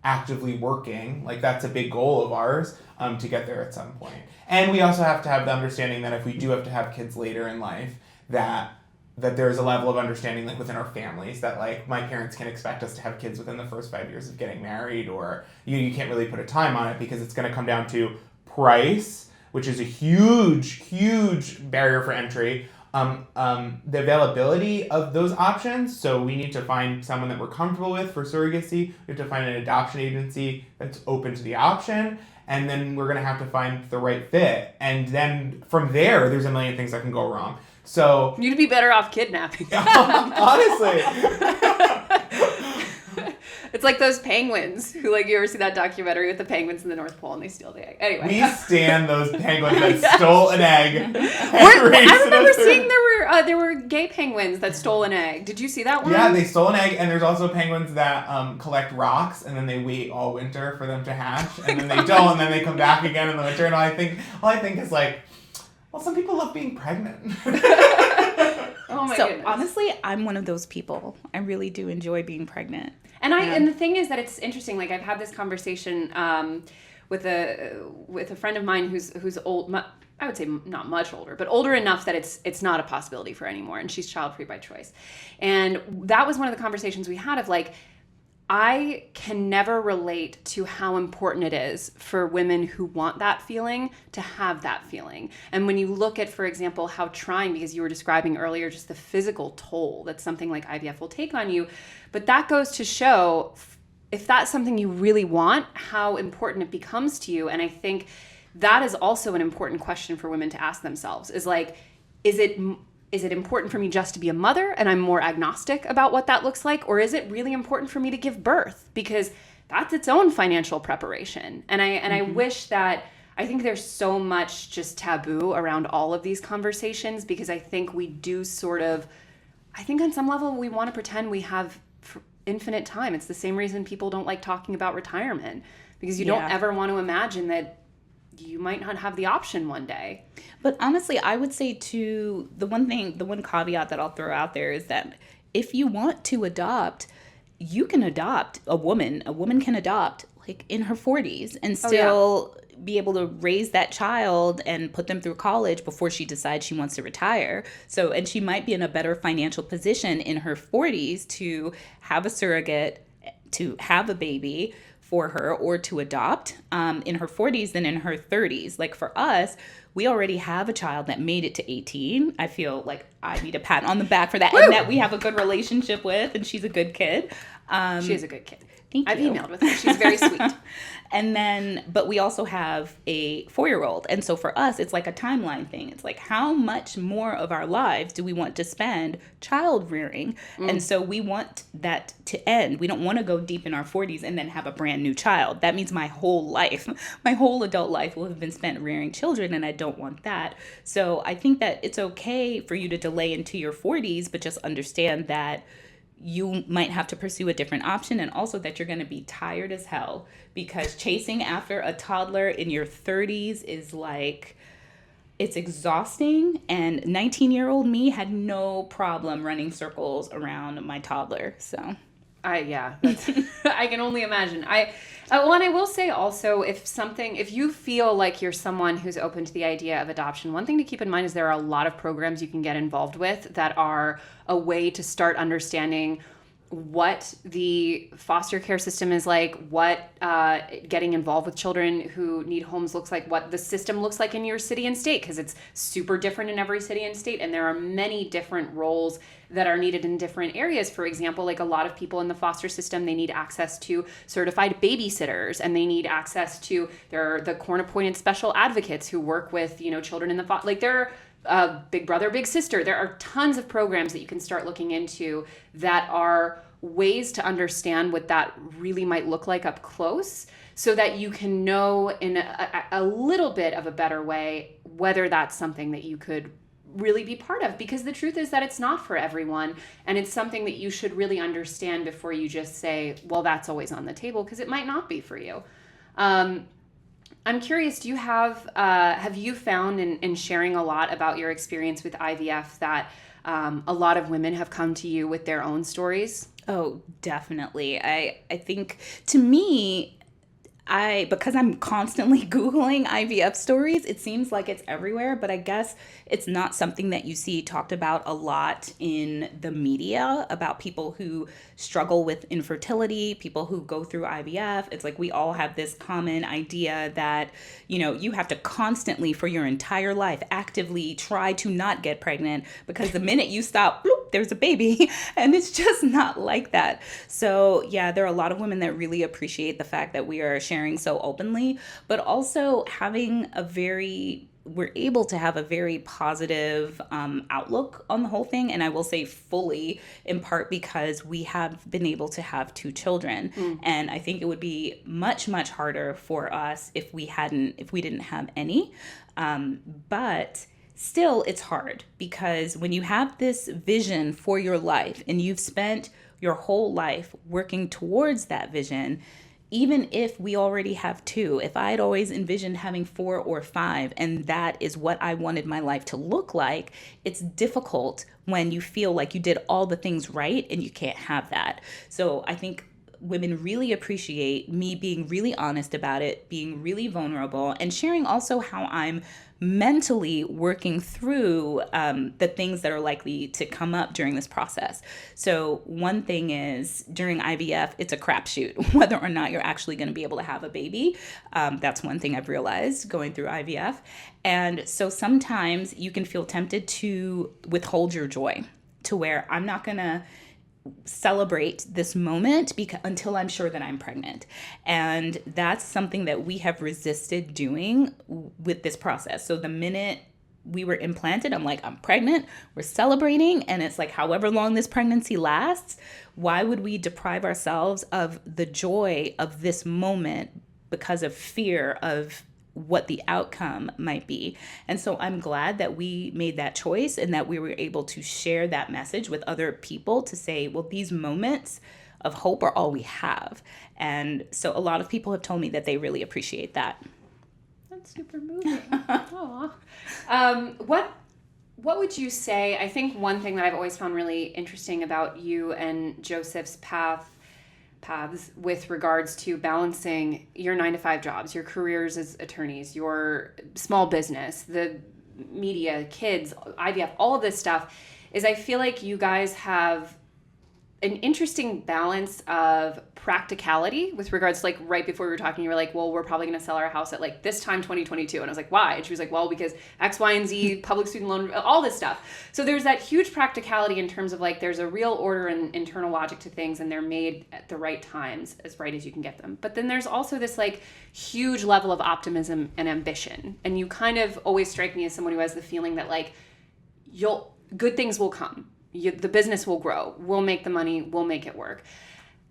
actively working. Like that's a big goal of ours to get there at some point. And we also have to have the understanding that if we do have to have kids later in life, that that there's a level of understanding like within our families that like my parents can expect us to have kids within the first 5 years of getting married, or you can't really put a time on it because it's going to come down to price, which is a huge barrier for entry. The availability of those options. So we need to find someone that we're comfortable with for surrogacy. We have to find an adoption agency that's open to the option. And then we're going to have to find the right fit. And then from there, there's a million things that can go wrong. So you'd be better off kidnapping. Honestly. It's like those penguins who, like, you ever see that documentary with the penguins in the North Pole and they steal the egg? Anyway. We stand those penguins that stole an egg. I remember seeing there were gay penguins that stole an egg. Did you see that one? Yeah, they stole an egg, and there's also penguins that collect rocks, and then they wait all winter for them to hatch, and then they don't, and then they come back again in the winter. And all I think is like, well, some people love being pregnant. Oh my so goodness. Honestly, I'm one of those people. I really do enjoy being pregnant. And the thing is that it's interesting. Like, I've had this conversation with a friend of mine who's old. I would say not much older, but older enough that it's not a possibility for her anymore, and she's child-free by choice. And that was one of the conversations we had of like, I can never relate to how important it is for women who want that feeling to have that feeling. And when you look at, for example, how trying, because you were describing earlier just the physical toll that something like IVF will take on you, but that goes to show if that's something you really want, how important it becomes to you. And I think that is also an important question for women to ask themselves, is like, is it important for me just to be a mother and I'm more agnostic about what that looks like? Or is it really important for me to give birth? Because that's its own financial preparation. And I wish that, I think there's so much just taboo around all of these conversations, because I think we do I think on some level we want to pretend we have infinite time. It's the same reason people don't like talking about retirement, because you don't ever want to imagine that you might not have the option one day. But honestly, I would say too, the one caveat that I'll throw out there is that if you want to adopt, you can adopt a woman. A woman can adopt like in her 40s and still be able to raise that child and put them through college before she decides she wants to retire. So, and she might be in a better financial position in her 40s to have a surrogate, to have a baby for her, or to adopt in her 40s than in her 30s. Like for us, we already have a child that made it to 18. I feel like I need a pat on the back for that. Woo! And that we have a good relationship with, and she's a good kid. She is a good kid. Thank you. I've emailed with her. She's very sweet. And then, but we also have a 4-year-old. And so for us, it's like a timeline thing. It's like, how much more of our lives do we want to spend child rearing? And so we want that to end. We don't want to go deep in our 40s and then have a brand new child. That means my whole life, my whole adult life will have been spent rearing children, and I don't want that. So I think that it's okay for you to delay into your 40s, but just understand that you might have to pursue a different option, and also that you're going to be tired as hell, because chasing after a toddler in your 30s is like, it's exhausting. And 19-year-old me had no problem running circles around my toddler. So I can only imagine. And I will say also, if you feel like you're someone who's open to the idea of adoption, one thing to keep in mind is there are a lot of programs you can get involved with that are a way to start understanding what the foster care system is like, what getting involved with children who need homes looks like, what the system looks like in your city and state, because it's super different in every city and state, and there are many different roles that are needed in different areas. For example, like a lot of people in the foster system, they need access to certified babysitters, and they need access to the court-appointed special advocates who work with, children in the like there are Big Brother, Big Sister. There are tons of programs that you can start looking into that are ways to understand what that really might look like up close, so that you can know in a little bit of a better way whether that's something that you could really be part of. Because the truth is that it's not for everyone, and it's something that you should really understand before you just say, well, that's always on the table, because it might not be for you. I'm curious, do you have you found in sharing a lot about your experience with IVF that a lot of women have come to you with their own stories? Oh, definitely. I think, to me, because I'm constantly Googling IVF stories, it seems like it's everywhere, but I guess it's not something that you see talked about a lot in the media about people who struggle with infertility, people who go through IVF. It's like we all have this common idea that, you have to constantly for your entire life actively try to not get pregnant, because the minute you stop, bloop, there's a baby. And it's just not like that. So yeah, there are a lot of women that really appreciate the fact that we are sharing so openly, but also we're able to have a very positive outlook on the whole thing. And I will say fully, in part because we have been able to have 2 children. And I think it would be much, much harder for us if we didn't have any. But still, it's hard, because when you have this vision for your life and you've spent your whole life working towards that vision, even if we already have 2, if I had always envisioned having 4 or 5, and that is what I wanted my life to look like, it's difficult when you feel like you did all the things right and you can't have that. So I think women really appreciate me being really honest about it, being really vulnerable, and sharing also how I'm mentally working through the things that are likely to come up during this process. So one thing is, during IVF, it's a crapshoot whether or not you're actually going to be able to have a baby. That's one thing I've realized going through IVF. And so sometimes you can feel tempted to withhold your joy, to where I'm not going to celebrate this moment until I'm sure that I'm pregnant. And that's something that we have resisted doing with this process. So the minute we were implanted, I'm like, I'm pregnant, we're celebrating. And it's like, however long this pregnancy lasts, why would we deprive ourselves of the joy of this moment because of fear of what the outcome might be? And so I'm glad that we made that choice and that we were able to share that message with other people to say, well, these moments of hope are all we have. And so a lot of people have told me that they really appreciate that. That's super moving. Aw. What would you say? I think one thing that I've always found really interesting about you and Joseph's paths with regards to balancing your 9-to-5 jobs, your careers as attorneys, your small business, the media, kids, IVF, all of this stuff, is I feel like you guys have an interesting balance of practicality with regards to, like, right before we were talking, you were like, well, we're probably going to sell our house at like this time, 2022. And I was like, why? And she was like, well, because X, Y, and Z, public student loan, all this stuff. So there's that huge practicality in terms of like, there's a real order and internal logic to things, and they're made at the right times, as right as you can get them. But then there's also this like huge level of optimism and ambition. And you kind of always strike me as someone who has the feeling that like, good things will come. The business will grow. We'll make the money. We'll make it work.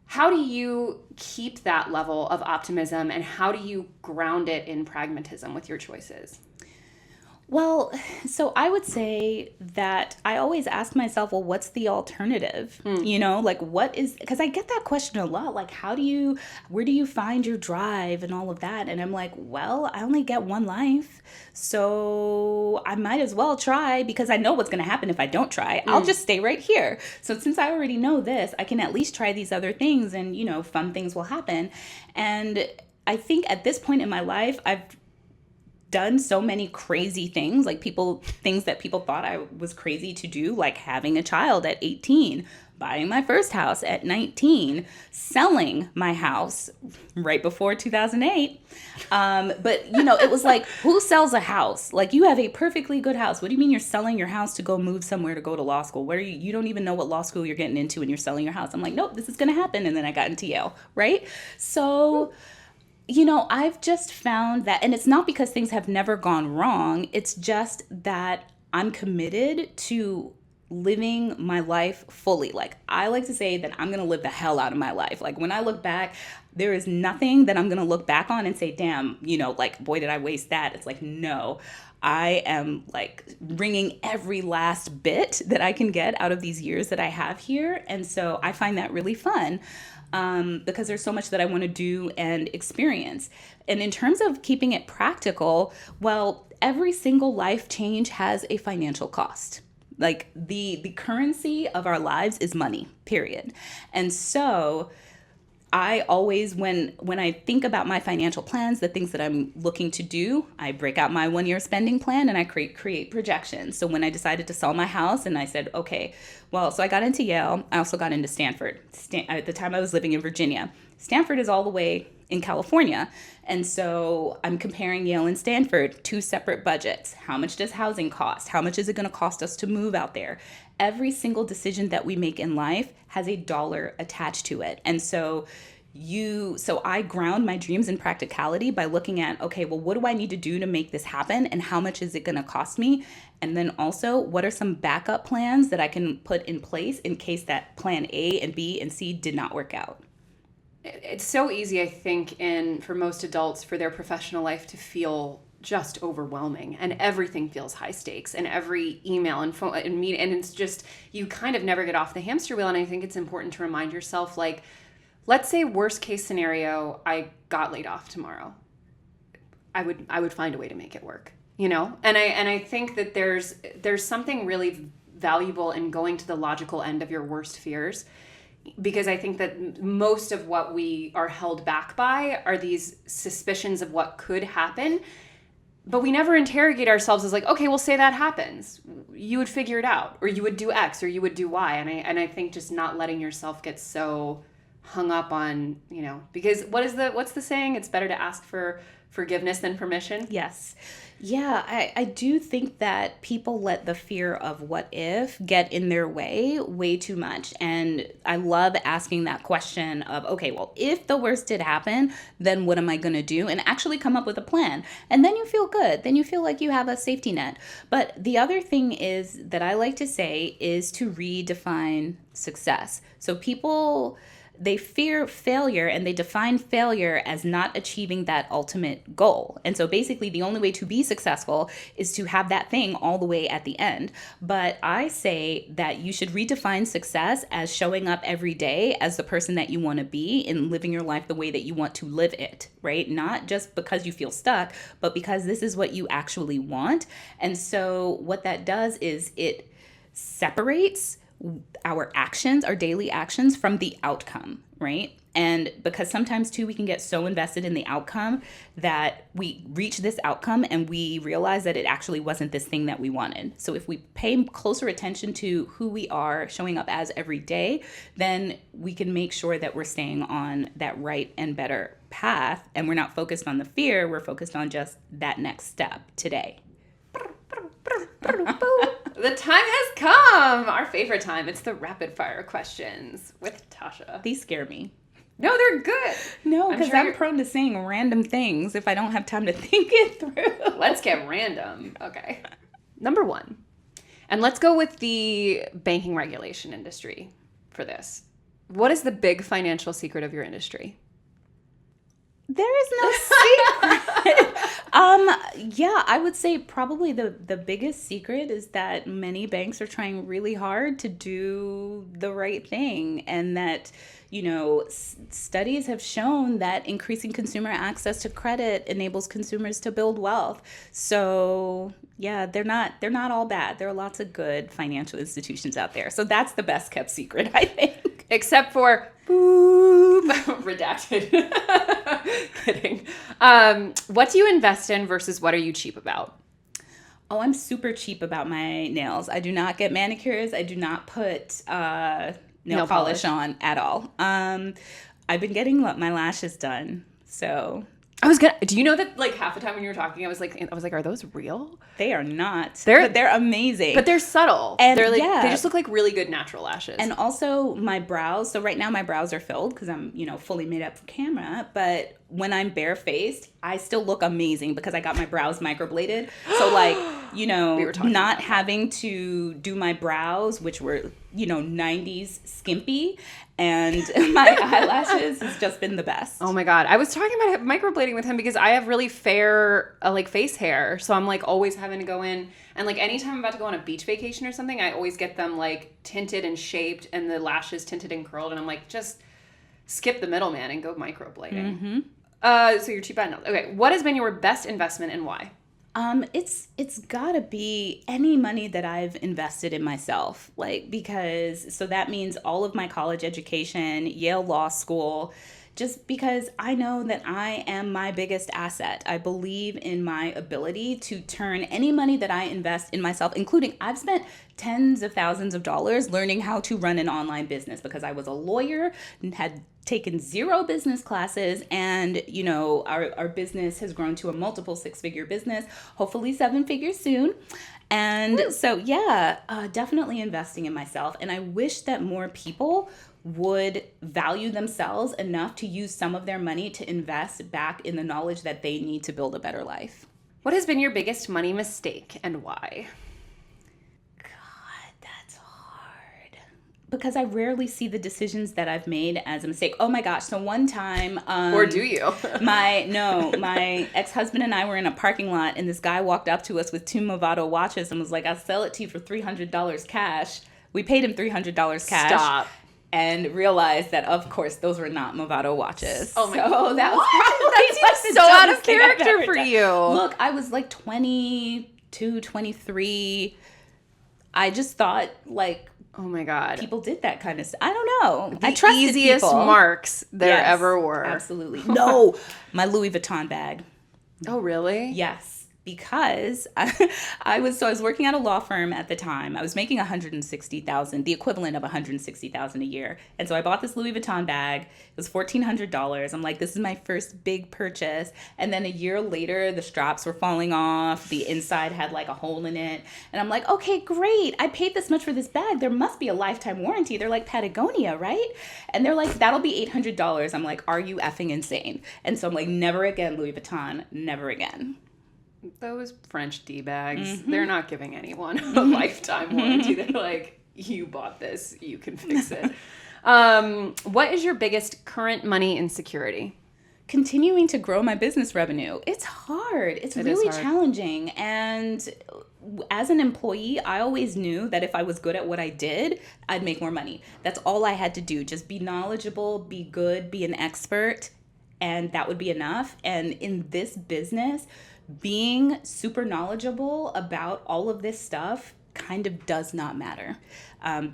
How do you keep that level of optimism, and how do you ground it in pragmatism with your choices? Well, so I would say that I always ask myself, well, what's the alternative? Like what is, because I get that question a lot, like where do you find your drive and all of that? And I'm like, well, I only get one life, so I might as well try, because I know what's going to happen if I don't try. I'll just stay right here. So since I already know this, I can at least try these other things, and, fun things will happen. And I think at this point in my life, I've done so many crazy things, things that people thought I was crazy to do, like having a child at 18, buying my first house at 19, selling my house right before 2008. But, it was like, who sells a house? Like, you have a perfectly good house. What do you mean you're selling your house to go move somewhere to go to law school? What are you don't even know what law school you're getting into and you're selling your house. I'm like, nope, this is going to happen. And then I got into Yale, right? So I've just found that, and it's not because things have never gone wrong, it's just that I'm committed to living my life fully. Like, I like to say that I'm going to live the hell out of my life. Like, when I look back, there is nothing that I'm going to look back on and say, damn, like, boy, did I waste that. It's like, no, I am like wringing every last bit that I can get out of these years that I have here. And so I find that really fun. Because there's so much that I want to do and experience. And in terms of keeping it practical, well, every single life change has a financial cost. Like, the currency of our lives is money, period. And so I always, when I think about my financial plans, the things that I'm looking to do, I break out my 1-year spending plan and I create projections. So when I decided to sell my house and I said, okay, well, so I got into Yale. I also got into Stanford. At the time I was living in Virginia. Stanford is all the way in California. And so I'm comparing Yale and Stanford, 2 separate budgets. How much does housing cost? How much is it going to cost us to move out there? Every single decision that we make in life has a dollar attached to it. And so I ground my dreams in practicality by looking at, okay, well, what do I need to do to make this happen? And how much is it going to cost me? And then also, what are some backup plans that I can put in place in case that plan A and B and C did not work out? It's so easy, I think, for most adults, for their professional life to feel just overwhelming, and everything feels high stakes, and every email and phone and meet, and it's just, you kind of never get off the hamster wheel. And I think it's important to remind yourself, like, let's say worst case scenario, I got laid off tomorrow. I would find a way to make it work, And I think that there's something really valuable in going to the logical end of your worst fears, because I think that most of what we are held back by are these suspicions of what could happen. But we never interrogate ourselves as like, okay, well, say that happens. You would figure it out, or you would do X, or you would do Y. And I think just not letting yourself get so hung up on, because what's the saying? It's better to ask for forgiveness than permission. Yes. Yeah, I do think that people let the fear of what if get in their way too much. And I love asking that question of, okay, well, if the worst did happen, then what am I going to do? And actually come up with a plan. And then you feel good. Then you feel like you have a safety net. But the other thing is that I like to say is to redefine success. So people, they fear failure and they define failure as not achieving that ultimate goal. And so basically the only way to be successful is to have that thing all the way at the end. But I say that you should redefine success as showing up every day as the person that you want to be and living your life the way that you want to live it, right? Not just because you feel stuck, but because this is what you actually want. And so what that does is it separates our actions, our daily actions, from the outcome, right? And because sometimes too, we can get so invested in the outcome that we reach this outcome and we realize that it actually wasn't this thing that we wanted. So if we pay closer attention to who we are showing up as every day, then we can make sure that we're staying on that right and better path. And we're not focused on the fear, we're focused on just that next step today. The time has come. Our favorite time. It's the rapid fire questions with Tasha. These scare me. No, they're good. No, because I'm prone to saying random things if I don't have time to think it through. Let's get random. Okay. Number 1. And let's go with the banking regulation industry for this. What is the big financial secret of your industry? There is no secret. Yeah, I would say probably the biggest secret is that many banks are trying really hard to do the right thing, and that, studies have shown that increasing consumer access to credit enables consumers to build wealth. So yeah, they're not all bad. There are lots of good financial institutions out there. So that's the best kept secret, I think. Except for boop, redacted. Kidding. What do you invest in versus what are you cheap about? Oh, I'm super cheap about my nails. I do not get manicures. I do not put nail polish on at all. I've been getting my lashes done. So do you know that like half the time when you were talking, I was like, are those real? They are not. But they're amazing. But they're subtle. And they're like, they just look like really good natural lashes. And also my brows. So right now my brows are filled because I'm, fully made up for camera. But when I'm barefaced, I still look amazing because I got my brows microbladed. So like, not having to do my brows, which were, 90s skimpy, and my eyelashes has just been the best. Oh my God. I was talking about microblading with him because I have really fair face hair. So I'm like always having to go in, and like anytime I'm about to go on a beach vacation or something, I always get them like tinted and shaped and the lashes tinted and curled. And I'm like, just skip the middleman and go microblading. Mm-hmm. So you're cheap at nails. Okay. What has been your best investment and why? It's gotta be any money that I've invested in myself, so that means all of my college education, Yale Law School, just because I know that I am my biggest asset. I believe in my ability to turn any money that I invest in myself, including I've spent tens of thousands of dollars learning how to run an online business because I was a lawyer and had taken 0 business classes, and our business has grown to a multiple 6-figure business, hopefully 7 figures soon. And so definitely investing in myself. And I wish that more people would value themselves enough to use some of their money to invest back in the knowledge that they need to build a better life. What has been your biggest money mistake and why? God, that's hard. Because I rarely see the decisions that I've made as a mistake. Oh my gosh. So one time... or do you? my ex-husband and I were in a parking lot, and this guy walked up to us with 2 Movado watches and was like, I'll sell it to you for $300 cash. We paid him $300 cash. Stop. And realized that, of course, those were not Movado watches. Oh my God. So that was that seems so out of character for you. Look, I was like 22, 23. I just thought, like, oh my God, people did that kind of stuff. I don't know. The I trusted easiest people. marks there ever were. Absolutely. No, my Louis Vuitton bag. Oh, really? Yes. Because I was working at a law firm at the time. I was making $160,000, the equivalent of $160,000 a year. And so I bought this Louis Vuitton bag. It was $1,400. I'm like, this is my first big purchase. And then a year later, the straps were falling off. The inside had like a hole in it. And I'm like, okay, great. I paid this much for this bag. There must be a lifetime warranty. They're like Patagonia, right? And they're like, that'll be $800. I'm like, are you effing insane? And so I'm like, never again, Louis Vuitton, never again. Those French D-bags, they're not giving anyone a lifetime warranty. They're like, you bought this, you can fix it. What is your biggest current money insecurity? Continuing to grow my business revenue. It's hard. It's really challenging. And as an employee, I always knew that if I was good at what I did, I'd make more money. That's all I had to do. Just be knowledgeable, be good, be an expert, and that would be enough. And in this business, being super knowledgeable about all of this stuff kind of does not matter,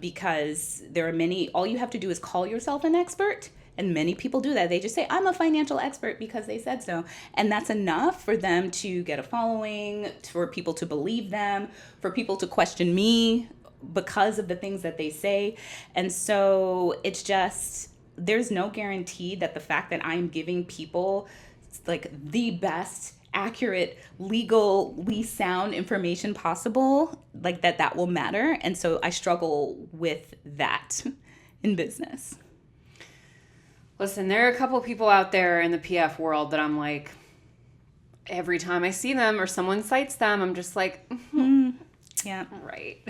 because there are many, all you have to do is call yourself an expert, and many people do that. They just say, I'm a financial expert because they said so. And that's enough for them to get a following, for people to believe them, for people to question me because of the things that they say. And so it's just, there's no guarantee that the fact that I'm giving people like the best accurate, legally sound information possible, like that will matter. And so I struggle with that in business. Listen, there are a couple people out there in the PF world that I'm like, every time I see them or someone cites them, I'm just like, yeah, right.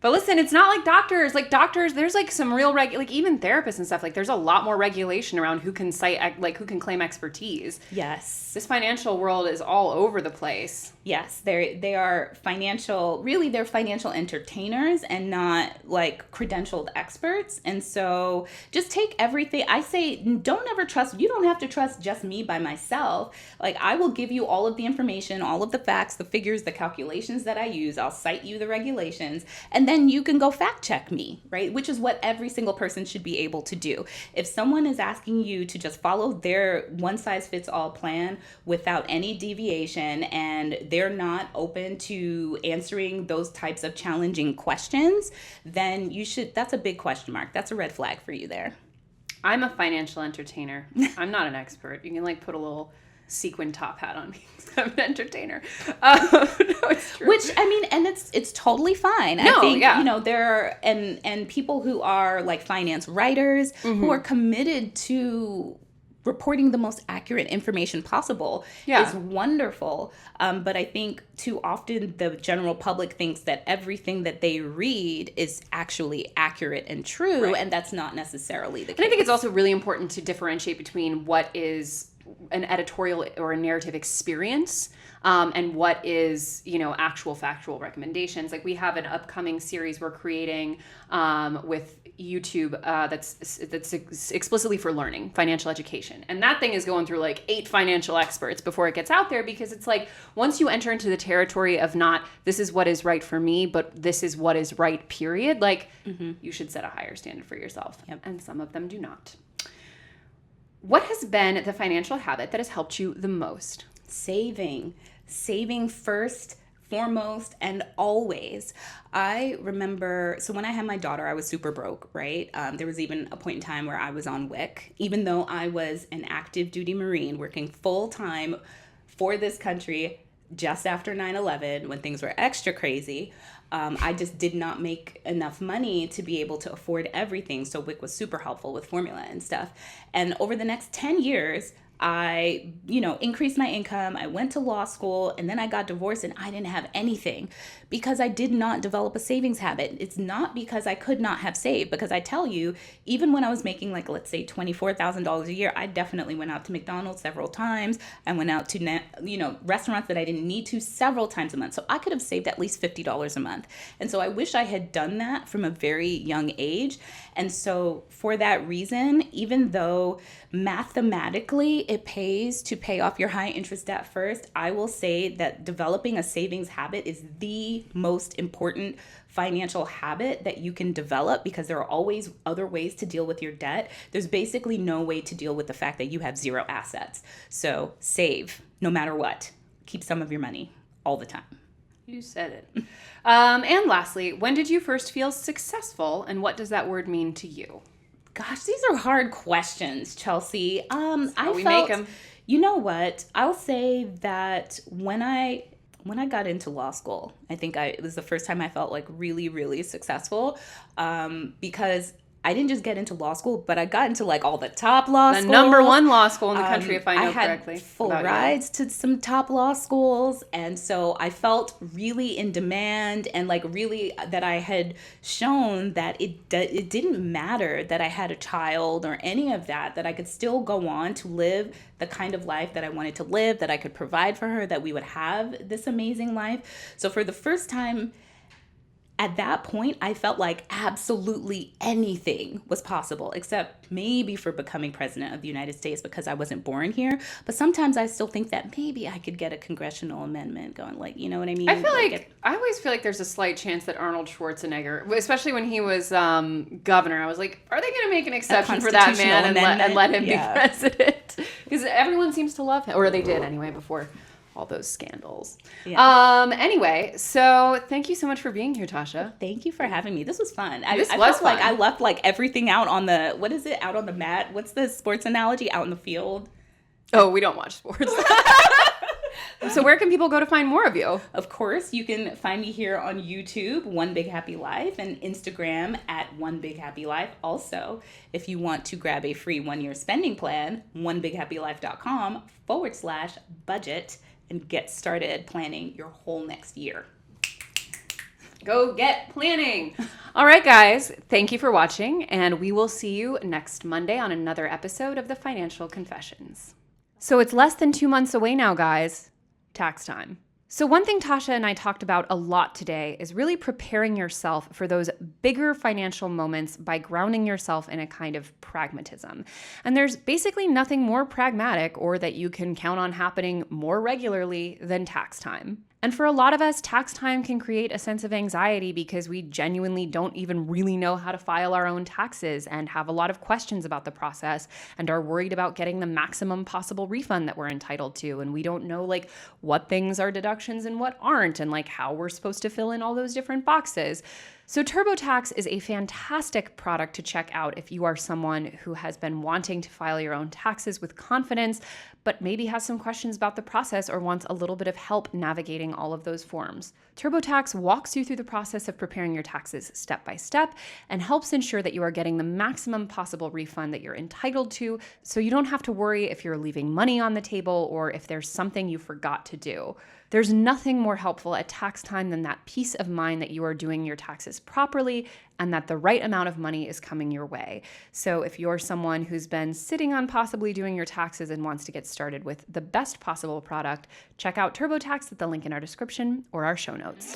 But listen, it's not like doctors. Like doctors, there's like some real like even therapists and stuff. Like there's a lot more regulation around who can cite, like who can claim expertise. Yes. This financial world is all over the place. Yes, they are financial. Really, they're financial entertainers and not like credentialed experts. And so just take everything. I say, don't ever trust. You don't have to trust just me by myself. Like I will give you all of the information, all of the facts, the figures, the calculations that I use. I'll cite you the regulations, and then you can go fact check me, right? Which is what every single person should be able to do. If someone is asking you to just follow their one size fits all plan without any deviation, and they're not open to answering those types of challenging questions, then that's a big question mark. That's a red flag for you there. I'm a financial entertainer. I'm not an expert. You can like put a little sequin top hat on me. I'm an entertainer. No, it's true. Which, I mean, and it's totally fine. No, I think, yeah. There are, and people who are like finance writers who are committed to reporting the most accurate information possible is wonderful. But I think too often the general public thinks that everything that they read is actually accurate and true, right. And that's not necessarily the case. And I think it's also really important to differentiate between what is an editorial or a narrative experience and what is, actual factual recommendations. Like we have an upcoming series we're creating with YouTube that's explicitly for learning, financial education. And that thing is going through like 8 financial experts before it gets out there, because it's like once you enter into the territory of not this is what is right for me, but this is what is right, period, like you should set a higher standard for yourself. Yep. And some of them do not. What has been the financial habit that has helped you the most? Saving first, foremost, and always. I remember, so when I had my daughter, I was super broke, right? There was even a point in time where I was on WIC, even though I was an active duty Marine working full time for this country just after 9/11 when things were extra crazy. I just did not make enough money to be able to afford everything. So WIC was super helpful with formula and stuff. And over the next 10 years, I, increased my income. I went to law school, and then I got divorced and I didn't have anything because I did not develop a savings habit. It's not because I could not have saved, because I tell you, even when I was making let's say $24,000 a year, I definitely went out to McDonald's several times. I went out to, restaurants that I didn't need to several times a month. So I could have saved at least $50 a month. And so I wish I had done that from a very young age. And so for that reason, even though mathematically it pays to pay off your high interest debt first, I will say that developing a savings habit is the most important financial habit that you can develop, because there are always other ways to deal with your debt. There's basically no way to deal with the fact that you have zero assets. So save no matter what. Keep some of your money all the time. You said it. And lastly, when did you first feel successful, and what does that word mean to you? Gosh, these are hard questions, Chelsea. Make them. You know what? I'll say that when I got into law school, I think it was the first time I felt really, really successful, because I didn't just get into law school, but I got into all the top law schools. The number one law school in the country, if I know correctly. I had full rides to some top law schools. And so I felt really in demand, and really that I had shown that it didn't matter that I had a child or any of that I could still go on to live the kind of life that I wanted to live, that I could provide for her, that we would have this amazing life. So for the first time, at that point, I felt like absolutely anything was possible, except maybe for becoming president of the United States, because I wasn't born here. But sometimes I still think that maybe I could get a congressional amendment going, you know what I mean? I always feel like there's a slight chance that Arnold Schwarzenegger, especially when he was governor, I was like, are they going to make an exception for that man and let him be president? Because everyone seems to love him, or they did anyway before all those scandals. Yeah. Anyway, so thank you so much for being here, Tasha. Thank you for having me. This was fun. I felt fun. I left everything out on the, what is it? Out on the mat? What's the sports analogy? Out in the field? Oh, we don't watch sports. So where can people go to find more of you? Of course, you can find me here on YouTube, One Big Happy Life, and Instagram at One Big Happy Life. Also, if you want to grab a free 1-year spending plan, onebighappylife.com/budget, and get started planning your whole next year. Go get planning. All right, guys. Thank you for watching, and we will see you next Monday on another episode of the Financial Confessions. So it's less than 2 months away now, guys. Tax time. So one thing Tasha and I talked about a lot today is really preparing yourself for those bigger financial moments by grounding yourself in a kind of pragmatism. And there's basically nothing more pragmatic or that you can count on happening more regularly than tax time. And for a lot of us, tax time can create a sense of anxiety because we genuinely don't even really know how to file our own taxes and have a lot of questions about the process and are worried about getting the maximum possible refund that we're entitled to. And we don't know what things are deductions and what aren't, and how we're supposed to fill in all those different boxes. So TurboTax is a fantastic product to check out if you are someone who has been wanting to file your own taxes with confidence, but maybe has some questions about the process or wants a little bit of help navigating all of those forms. TurboTax walks you through the process of preparing your taxes step by step and helps ensure that you are getting the maximum possible refund that you're entitled to, so you don't have to worry if you're leaving money on the table or if there's something you forgot to do. There's nothing more helpful at tax time than that peace of mind that you are doing your taxes properly and that the right amount of money is coming your way. So if you're someone who's been sitting on possibly doing your taxes and wants to get started with the best possible product, check out TurboTax at the link in our description or our show notes.